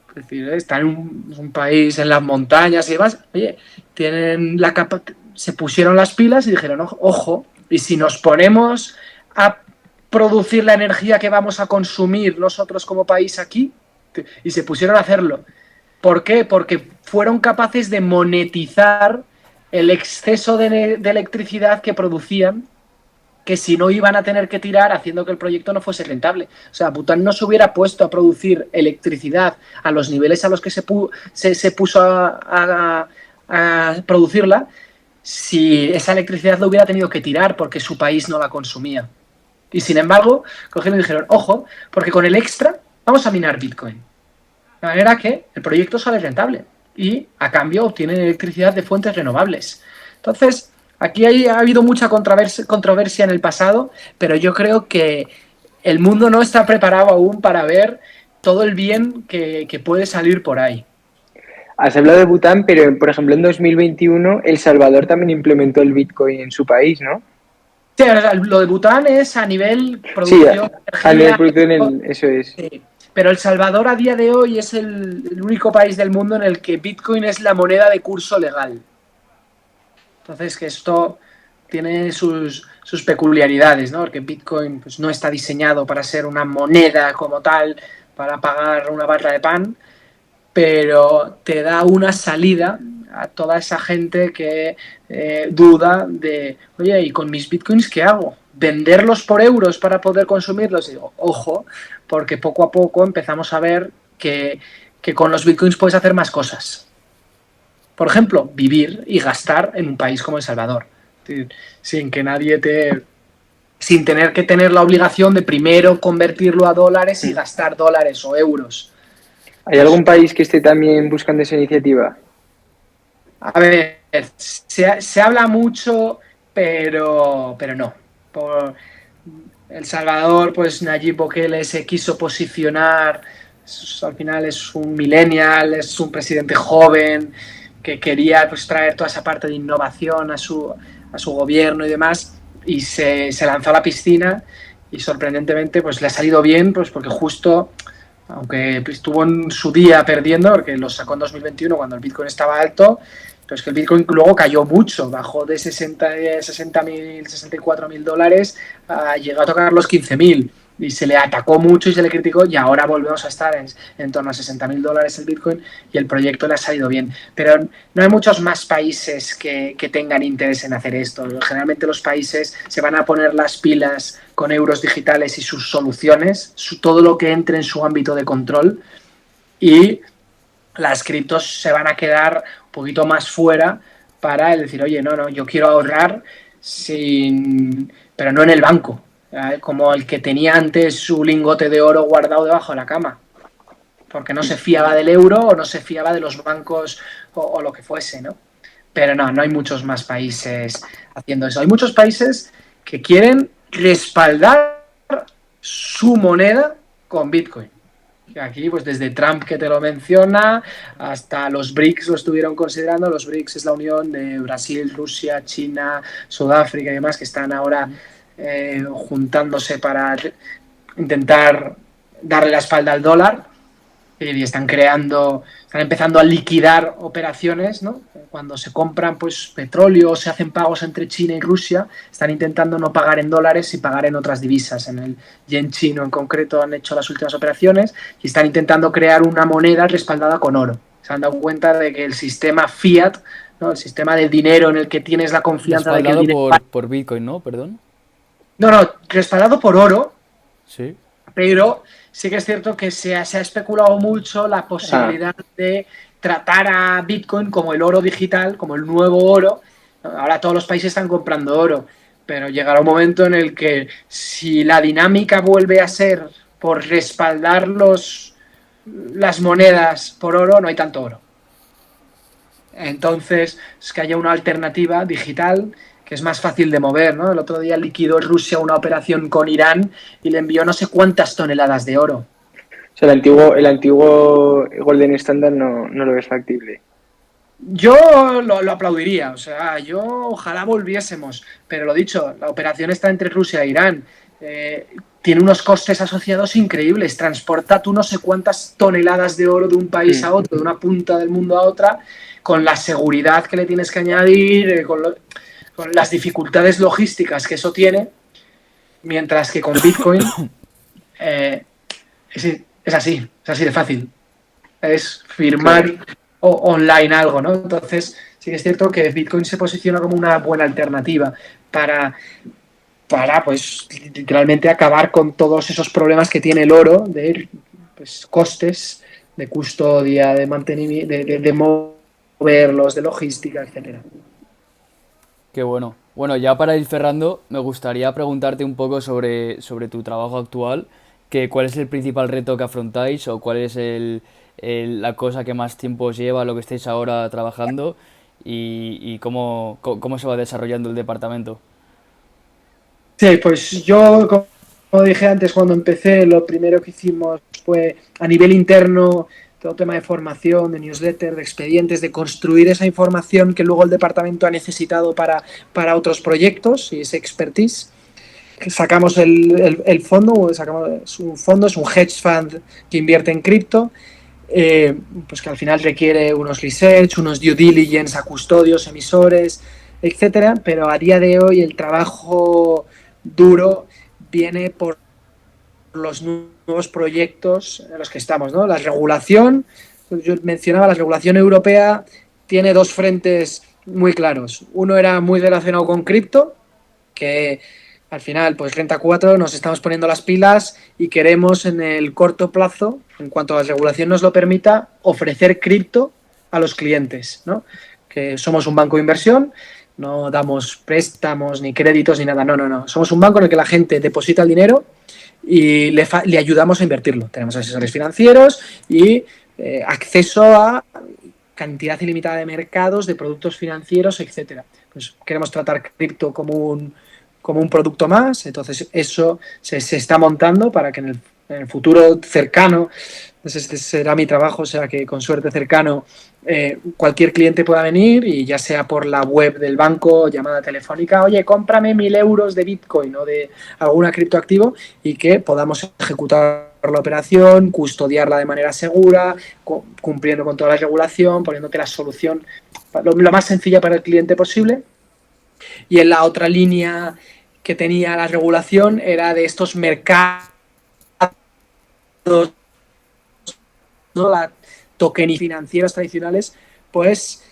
Es decir, están en un país en las montañas y demás. Oye, tienen se pusieron las pilas y dijeron, ojo, y si nos ponemos a producir la energía que vamos a consumir nosotros como país aquí, y se pusieron a hacerlo. ¿Por qué? Porque fueron capaces de monetizar el exceso de electricidad que producían que si no iban a tener que tirar haciendo que el proyecto no fuese rentable. O sea, Bután no se hubiera puesto a producir electricidad a los niveles a los que se puso a producirla si esa electricidad lo hubiera tenido que tirar porque su país no la consumía. Y sin embargo, cogieron y dijeron, ojo, porque con el extra vamos a minar Bitcoin. De manera que el proyecto sale rentable y a cambio obtienen electricidad de fuentes renovables. Entonces, aquí ha habido mucha controversia en el pasado, pero yo creo que el mundo no está preparado aún para ver todo el bien que puede salir por ahí. Has hablado de Bután, pero por ejemplo en 2021 El Salvador también implementó el Bitcoin en su país, ¿no? Sí, lo de Bután es a nivel Sí, producción de a nivel energía. producción, eso es. Sí. Pero El Salvador a día de hoy es el único país del mundo en el que Bitcoin es la moneda de curso legal. Entonces, que esto tiene sus peculiaridades, ¿no? Porque Bitcoin pues, no está diseñado para ser una moneda como tal, para pagar una barra de pan, pero te da una salida a toda esa gente que duda de, oye, ¿y con mis bitcoins qué hago? ¿Venderlos por euros para poder consumirlos? Y digo, ojo, porque poco a poco empezamos a ver que con los bitcoins puedes hacer más cosas. Por ejemplo, vivir y gastar en un país como El Salvador, sin que nadie sin tener que tener la obligación de primero convertirlo a dólares y gastar dólares o euros. ¿Hay algún país que esté también buscando esa iniciativa? A ver, se habla mucho, pero no. Por El Salvador, pues Nayib Bukele se quiso posicionar, al final es un millennial, es un presidente joven que quería pues, traer toda esa parte de innovación a su gobierno y demás, y se lanzó a la piscina y sorprendentemente pues le ha salido bien, pues porque justo aunque estuvo en su día perdiendo, porque lo sacó en 2021 cuando el Bitcoin estaba alto, pero es que el Bitcoin luego cayó mucho, bajó de 60.000, 64.000 dólares, llegó a tocar los 15.000 y se le atacó mucho y se le criticó y ahora volvemos a estar en torno a 60.000 dólares el Bitcoin y el proyecto le ha salido bien. Pero no hay muchos más países que tengan interés en hacer esto. Generalmente los países se van a poner las pilas con euros digitales y sus soluciones, todo lo que entre en su ámbito de control y las criptos se van a quedar un poquito más fuera para el decir, oye, no, yo quiero ahorrar pero no en el banco, como el que tenía antes su lingote de oro guardado debajo de la cama, porque no se fiaba del euro o no se fiaba de los bancos o lo que fuese, ¿no? Pero no hay muchos más países haciendo eso. Hay muchos países que quieren respaldar su moneda con Bitcoin. Aquí, pues desde Trump que te lo menciona, hasta los BRICS lo estuvieron considerando. Los BRICS es la unión de Brasil, Rusia, China, Sudáfrica y demás que están ahora juntándose para intentar darle la espalda al dólar y están empezando a liquidar operaciones, ¿no? Cuando se compran pues petróleo o se hacen pagos entre China y Rusia, están intentando no pagar en dólares y pagar en otras divisas. En el yen chino en concreto han hecho las últimas operaciones y están intentando crear una moneda respaldada con oro. Se han dado cuenta de que el sistema fiat, ¿no? El sistema de dinero en el que tienes la confianza de que el dinero... por Bitcoin, ¿no? Perdón. No, respaldado por oro, Sí. pero sí que es cierto que se ha especulado mucho la posibilidad de tratar a Bitcoin como el oro digital, como el nuevo oro. Ahora todos los países están comprando oro, pero llegará un momento en el que si la dinámica vuelve a ser por respaldar las monedas por oro, no hay tanto oro. Entonces, es que haya una alternativa digital que es más fácil de mover, ¿no? El otro día liquidó Rusia una operación con Irán y le envió no sé cuántas toneladas de oro. O sea, el antiguo Golden Standard no lo ves factible. Yo lo aplaudiría, o sea, yo ojalá volviésemos, pero lo dicho, la operación está entre Rusia e Irán. Tiene unos costes asociados increíbles, transporta tú no sé cuántas toneladas de oro de un país a otro, de una punta del mundo a otra, con la seguridad que le tienes que añadir, con las dificultades logísticas que eso tiene, mientras que con Bitcoin es así de fácil. Es firmar online algo, ¿no? Entonces, sí que es cierto que Bitcoin se posiciona como una buena alternativa para para, pues, literalmente acabar con todos esos problemas que tiene el oro de, pues, costes de custodia, de mantenimiento, de moverlos, de logística, etcétera. Qué bueno. Bueno, ya para ir cerrando, me gustaría preguntarte un poco sobre tu trabajo actual, que cuál es el principal reto que afrontáis o cuál es la cosa que más tiempo os lleva, lo que estáis ahora trabajando y cómo se va desarrollando el departamento. Sí, pues yo, como dije antes, cuando empecé, lo primero que hicimos fue a nivel interno, todo tema de formación, de newsletter, de expedientes, de construir esa información que luego el departamento ha necesitado para otros proyectos y ese expertise. Sacamos el fondo, sacamos un fondo, es un hedge fund que invierte en cripto, pues que al final requiere unos research, unos due diligence a custodios, emisores, etcétera, pero a día de hoy el trabajo duro viene por los nuevos proyectos en los que estamos, ¿no? La regulación, yo mencionaba, la regulación europea tiene dos frentes muy claros. Uno era muy relacionado con cripto, que al final, pues Renta 4 nos estamos poniendo las pilas y queremos en el corto plazo, en cuanto la regulación nos lo permita, ofrecer cripto a los clientes, ¿no? Que somos un banco de inversión, no damos préstamos ni créditos ni nada, no, no, no. Somos un banco en el que la gente deposita el dinero y le ayudamos a invertirlo. Tenemos asesores financieros y acceso a cantidad ilimitada de mercados, de productos financieros, etcétera. Pues queremos tratar cripto como un producto más, entonces eso se está montando para que en el futuro cercano, pues este será mi trabajo, o sea que con suerte cercano cualquier cliente pueda venir y ya sea por la web del banco, llamada telefónica, oye, cómprame 1.000 euros de Bitcoin o de alguna criptoactivo y que podamos ejecutar la operación, custodiarla de manera segura, cumpliendo con toda la regulación, poniéndote la solución lo más sencilla para el cliente posible. Y en la otra línea que tenía la regulación era de estos mercados, ¿no? La token financieras tradicionales, pues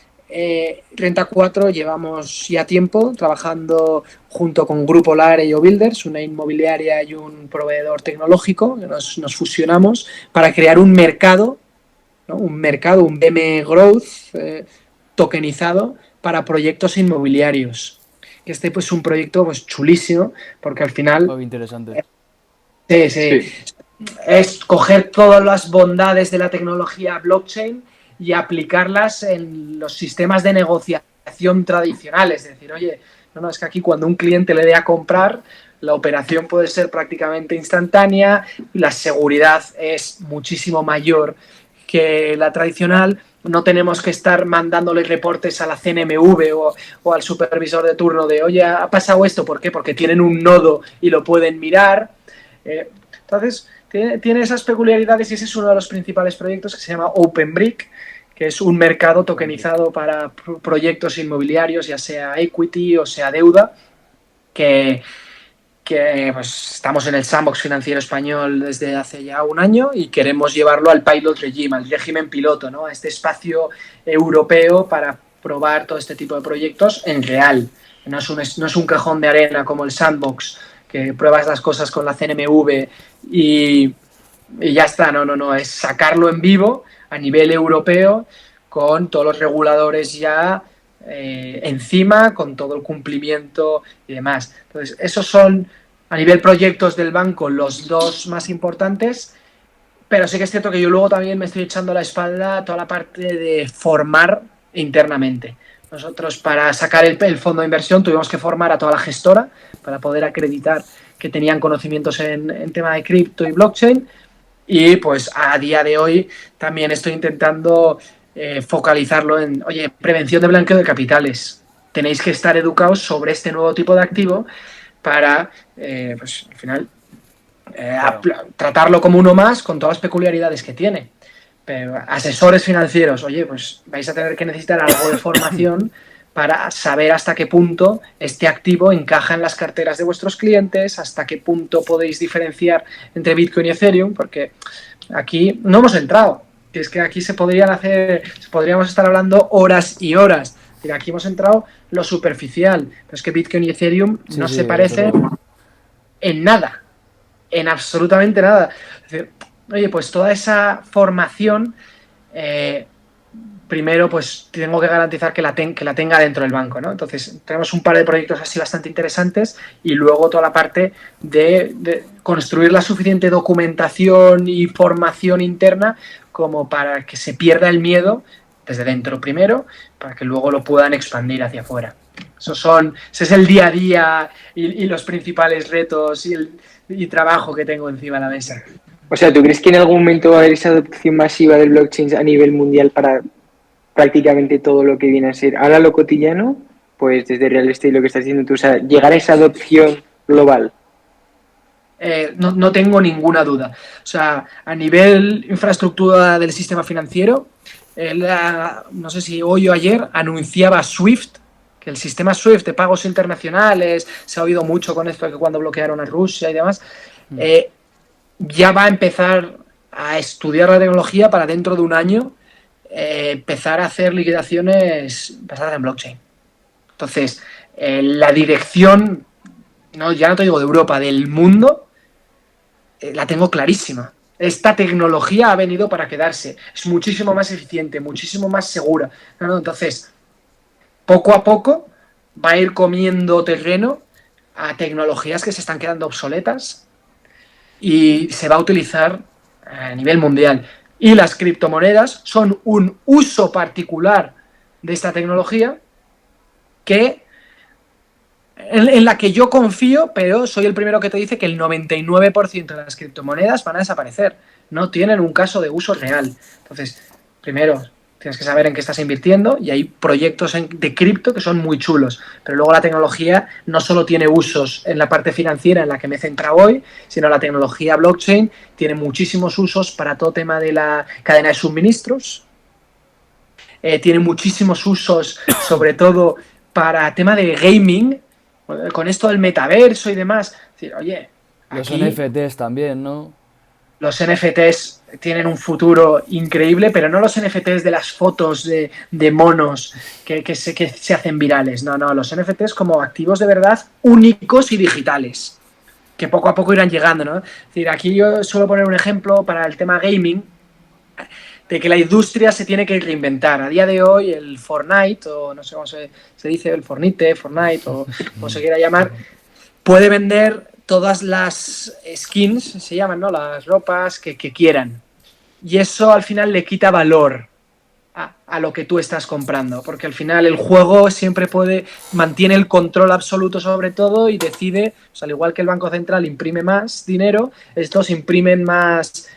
Renta 4 llevamos ya tiempo trabajando junto con Grupo Lare y Builders, una inmobiliaria y un proveedor tecnológico, que nos fusionamos para crear un mercado, ¿no? Un BM Growth tokenizado para proyectos inmobiliarios. Este pues, es un proyecto pues, chulísimo, porque al final Muy interesante. sí. Es coger todas las bondades de la tecnología blockchain y aplicarlas en los sistemas de negociación tradicionales. Es decir, oye, no, es que aquí cuando un cliente le dé a comprar, la operación puede ser prácticamente instantánea, la seguridad es muchísimo mayor que la tradicional, no tenemos que estar mandándole reportes a la CNMV o al supervisor de turno de, oye, ha pasado esto, ¿por qué? Porque tienen un nodo y lo pueden mirar. Entonces, tiene esas peculiaridades y ese es uno de los principales proyectos que se llama OpenBrick, que es un mercado tokenizado para proyectos inmobiliarios, ya sea equity o sea deuda, que pues, estamos en el sandbox financiero español desde hace ya un año y queremos llevarlo al pilot regime, al régimen piloto, ¿no? A este espacio europeo para probar todo este tipo de proyectos en real. No es un cajón de arena como el sandbox, que pruebas las cosas con la CNMV y ya está, no, es sacarlo en vivo a nivel europeo con todos los reguladores ya encima, con todo el cumplimiento y demás. Entonces, esos son a nivel proyectos del banco los dos más importantes, pero sí que es cierto que yo luego también me estoy echando a la espalda toda la parte de formar internamente. Nosotros para sacar el fondo de inversión tuvimos que formar a toda la gestora para poder acreditar que tenían conocimientos en tema de cripto y blockchain. Y pues a día de hoy también estoy intentando focalizarlo en, oye, prevención de blanqueo de capitales. Tenéis que estar educados sobre este nuevo tipo de activo para, pues al final, Claro. tratarlo como uno más con todas las peculiaridades que tiene. Pero asesores financieros, oye, pues vais a tener que necesitar algo de formación para saber hasta qué punto este activo encaja en las carteras de vuestros clientes, hasta qué punto podéis diferenciar entre Bitcoin y Ethereum, porque aquí no hemos entrado. Es que aquí podríamos estar hablando horas y horas. Mira, aquí hemos entrado lo superficial, pero es que Bitcoin y Ethereum Sí, no sí, se desde parecen luego. en nada, en absolutamente nada. Es decir, oye, pues toda esa formación, primero pues tengo que garantizar que la tenga dentro del banco, ¿no? Entonces tenemos un par de proyectos así bastante interesantes y luego toda la parte de construir la suficiente documentación y formación interna como para que se pierda el miedo desde dentro primero, para que luego lo puedan expandir hacia afuera. Ese es el día a día y los principales retos y trabajo que tengo encima de la mesa. O sea, ¿tú crees que en algún momento va a haber esa adopción masiva del blockchain a nivel mundial para prácticamente todo lo que viene a ser ahora lo cotidiano? Pues desde real estate, lo que estás diciendo tú, o sea, llegar a esa adopción global. No tengo ninguna duda. O sea, a nivel infraestructura del sistema financiero, no sé si hoy o ayer anunciaba SWIFT, que el sistema SWIFT de pagos internacionales, se ha oído mucho con esto de que cuando bloquearon a Rusia y demás, ya va a empezar a estudiar la tecnología para dentro de un año empezar a hacer liquidaciones basadas en blockchain. Entonces, la dirección, ya no te digo de Europa, del mundo, la tengo clarísima. Esta tecnología ha venido para quedarse. Es muchísimo más eficiente, muchísimo más segura. Entonces, poco a poco va a ir comiendo terreno a tecnologías que se están quedando obsoletas y se va a utilizar a nivel mundial. Y las criptomonedas son un uso particular de esta tecnología en la que yo confío, pero soy el primero que te dice que el 99% de las criptomonedas van a desaparecer. No tienen un caso de uso real. Entonces, primero, tienes que saber en qué estás invirtiendo y hay proyectos de cripto que son muy chulos. Pero luego la tecnología no solo tiene usos en la parte financiera en la que me he centrado hoy, sino la tecnología blockchain tiene muchísimos usos para todo tema de la cadena de suministros. Tiene muchísimos usos, sobre todo para tema de gaming, con esto del metaverso y demás. Es decir, oye, Los aquí NFTs también, ¿no? los NFTs tienen un futuro increíble, pero no los NFTs de las fotos de monos que se hacen virales. No, los NFTs como activos de verdad únicos y digitales, que poco a poco irán llegando, ¿no? Es decir, aquí yo suelo poner un ejemplo para el tema gaming, de que la industria se tiene que reinventar. A día de hoy el Fortnite, o no sé cómo se dice, el Fortnite, o como se quiera llamar, puede vender todas las skins, se llaman, ¿no? Las ropas que quieran. Y eso al final le quita valor a lo que tú estás comprando, porque al final el juego siempre mantiene el control absoluto sobre todo y decide, pues al igual que el Banco Central imprime más dinero, estos imprimen más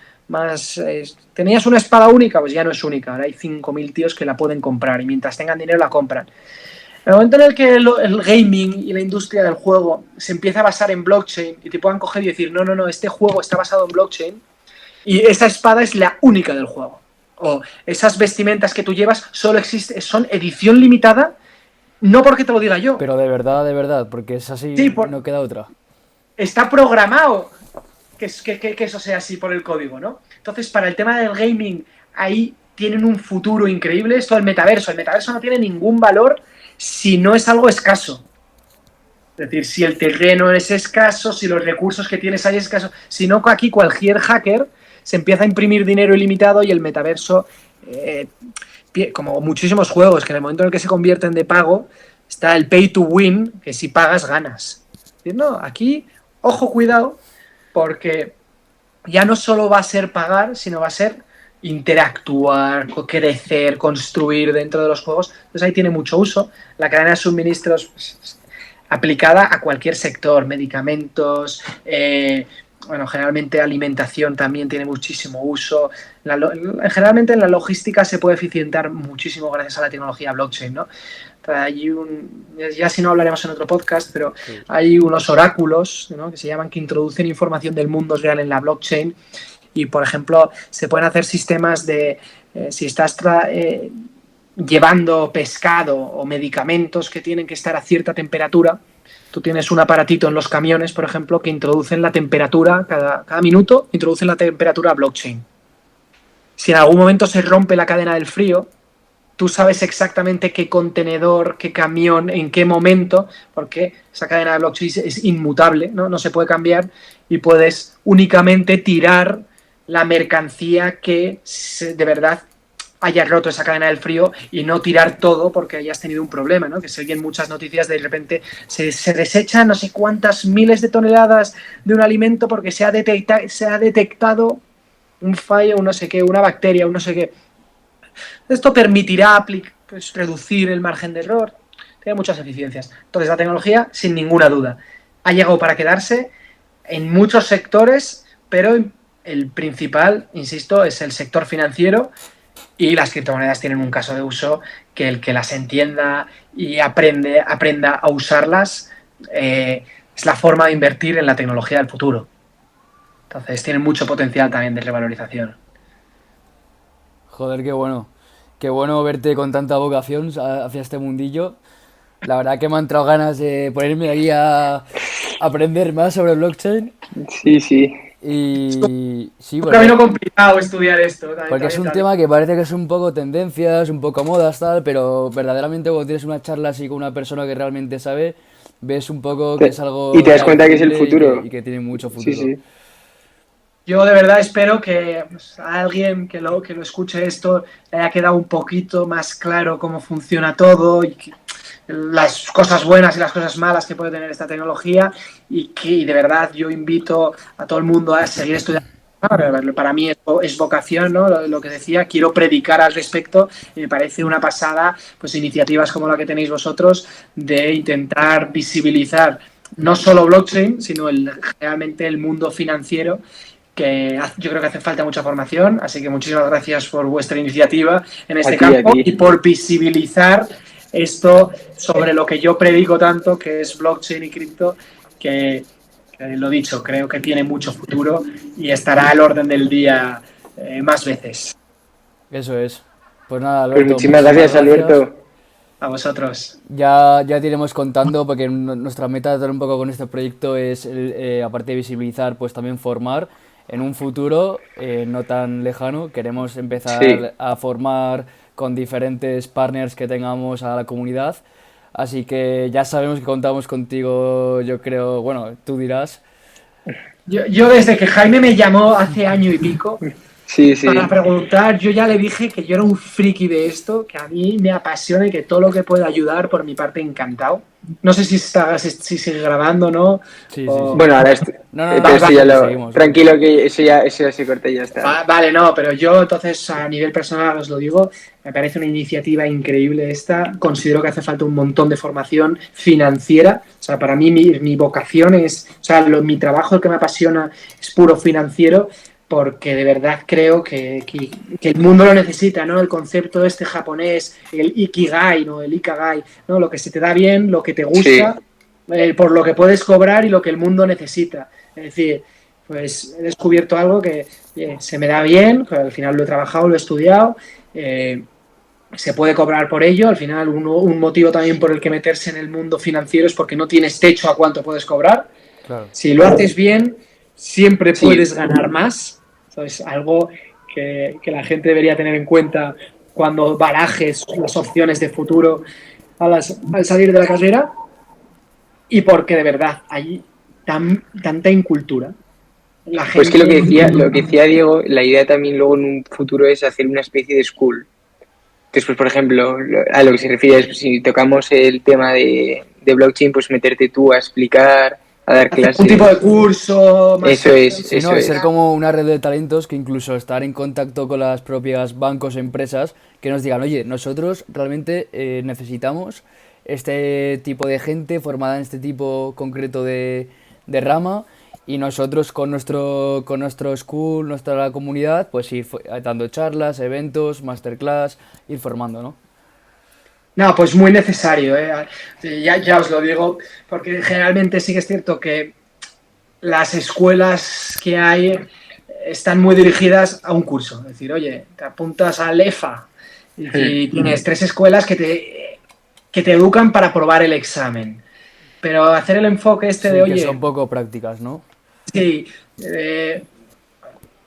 tenías una espada única, pues ya no es única, ahora hay 5.000 tíos que la pueden comprar y mientras tengan dinero la compran. En el momento en el que el gaming y la industria del juego se empieza a basar en blockchain y te puedan coger y decir, no, este juego está basado en blockchain y esa espada es la única del juego, o esas vestimentas que tú llevas solo son edición limitada, no porque te lo diga yo. Pero de verdad, porque es así, Sí, no queda otra. está programado que eso sea así por el código, ¿no? Entonces, para el tema del gaming, ahí tienen un futuro increíble. Esto del metaverso. El metaverso no tiene ningún valor si no es algo escaso. Es decir, si el terreno es escaso, si los recursos que tienes ahí es escaso. Si no, aquí cualquier hacker se empieza a imprimir dinero ilimitado y el metaverso, como muchísimos juegos, que en el momento en el que se convierten de pago, está el pay to win, que si pagas, ganas. Es decir, no, aquí, ojo, cuidado, porque ya no solo va a ser pagar, sino va a ser interactuar, crecer, construir dentro de los juegos. Entonces ahí tiene mucho uso. La cadena de suministros aplicada a cualquier sector, medicamentos, generalmente alimentación también tiene muchísimo uso. Generalmente en la logística se puede eficientar muchísimo gracias a la tecnología blockchain, ¿no? Ya si no hablaremos en otro podcast, pero sí, hay unos oráculos, ¿no?, que se llaman, que introducen información del mundo real en la blockchain y, por ejemplo, se pueden hacer sistemas de, si estás llevando pescado o medicamentos que tienen que estar a cierta temperatura, tú tienes un aparatito en los camiones, por ejemplo, que introducen la temperatura, cada minuto introducen la temperatura a blockchain. Si en algún momento se rompe la cadena del frío, tú sabes exactamente qué contenedor, qué camión, en qué momento, porque esa cadena de blockchain es inmutable, ¿no? No se puede cambiar y puedes únicamente tirar la mercancía que de verdad hayas roto esa cadena del frío y no tirar todo porque hayas tenido un problema, ¿no? Que se oyen muchas noticias de repente se desechan no sé cuántas miles de toneladas de un alimento porque se ha detectado un fallo, un no sé qué, una bacteria, un no sé qué. Esto permitirá pues, reducir el margen de error, tiene muchas eficiencias. Entonces la tecnología, sin ninguna duda, ha llegado para quedarse en muchos sectores, pero el principal, insisto, es el sector financiero y las criptomonedas tienen un caso de uso que el que las entienda y aprenda a usarlas es la forma de invertir en la tecnología del futuro. Entonces tienen mucho potencial también de revalorización. Joder, qué bueno. Qué bueno verte con tanta vocación hacia este mundillo. La verdad que me han entrado ganas de ponerme ahí a aprender más sobre blockchain. Sí, sí. Y sí, Un camino complicado estudiar esto. porque es un tema que parece que es un poco tendencias, un poco modas, tal, pero verdaderamente cuando tienes una charla así con una persona que realmente sabe, ves un poco que es Y algo te das cuenta que es el realizable futuro. y que tiene mucho Sí, futuro. sí. Yo de verdad espero que pues, a alguien que lo escuche esto le haya quedado un poquito más claro cómo funciona todo y las cosas buenas y las cosas malas que puede tener esta tecnología y de verdad yo invito a todo el mundo a seguir estudiando. Para mí es vocación, ¿no? Lo que decía, quiero predicar al respecto y me parece una pasada pues iniciativas como la que tenéis vosotros de intentar visibilizar no solo blockchain, sino realmente el mundo financiero que yo creo que hace falta mucha formación, así que muchísimas gracias por vuestra iniciativa en A este ti, a campo ti. y por visibilizar esto sobre lo que yo predico tanto, que es blockchain y cripto, que lo dicho, creo que tiene mucho futuro y estará al orden del día más veces. Eso es. Pues nada, Pues Alberto, muchísimas muchísimas gracias, gracias. Alberto. A vosotros. Ya te iremos contando porque nuestra meta también un poco con este proyecto es, aparte de visibilizar, pues también formar. En un futuro no tan lejano, queremos Sí. empezar a formar con diferentes partners que tengamos a la comunidad. Así que ya sabemos que contamos contigo, yo creo, bueno, tú dirás. Yo desde que Jaime me llamó hace año y pico, Sí, para sí. preguntar, yo ya le dije que yo era un friki de esto, que a mí me apasiona y que todo lo que pueda ayudar, por mi parte, encantado. No sé si sigue grabando o no. Sí, sí, sí. O... Bueno, ahora No, no, pero no, Vale, esto sí, ya sí, lo. seguimos, seguimos. Tranquilo, que eso ya se corta y ya está. vale, no, pero yo entonces a nivel personal os lo digo, me parece una iniciativa increíble esta. Considero que hace falta un montón de formación financiera. O sea, para mí mi vocación es, o sea, mi trabajo el que me apasiona es puro financiero porque de verdad creo que el mundo lo necesita, ¿no? El concepto este japonés, el ikigai, ¿no? El ikagai, ¿no? Lo que se te da bien, lo que te gusta, Sí. por lo que puedes cobrar y lo que el mundo necesita. Es decir, pues he descubierto algo que se me da bien, que al final lo he trabajado, lo he estudiado, se puede cobrar por ello, al final un motivo también por el que meterse en el mundo financiero es porque no tienes techo a cuánto puedes cobrar. Claro. Si lo haces bien, siempre Sí. puedes ganar más. Eso es algo que la gente debería tener en cuenta cuando barajes las opciones de futuro al salir de la carrera y porque de verdad hay tanta incultura. La Pues que gente... lo que decía Diego, la idea también luego en un futuro es hacer una especie de school. Entonces, pues, por ejemplo, a lo que se refiere es, pues, si tocamos el tema de blockchain, pues meterte tú a explicar, a dar Hacer un tipo de clases. curso Eso más es, Sí, eso no, ser es. como una red de talentos que incluso estar en contacto con las propias bancos o empresas que nos digan, oye, nosotros realmente necesitamos este tipo de gente formada en este tipo concreto de rama y nosotros con nuestro school, nuestra comunidad, pues ir dando charlas, eventos, masterclass, ir formando, ¿no? No, pues muy necesario, ¿eh? Sí, ya os lo digo, porque generalmente sí que es cierto que las escuelas que hay están muy dirigidas a un curso. Es decir, oye, te apuntas al EFA y tienes tres escuelas que te educan para aprobar el examen. Pero hacer el enfoque este de, Sí, que son oye, poco prácticas, ¿no? sí,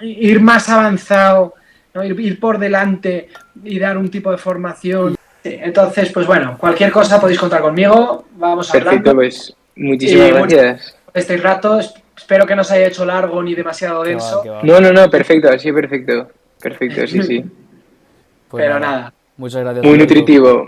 ir más avanzado, ¿no? Ir por delante y dar un tipo de formación. Sí, entonces, pues bueno, cualquier cosa podéis contar conmigo, vamos Perfecto, hablando. pues muchísimas Y gracias. este rato, espero que no se haya hecho largo ni demasiado Que va, denso, que va. No, perfecto, así perfecto. Perfecto, sí, sí. Pues pero nada, nada. muchas gracias, Muy Alberto. nutritivo.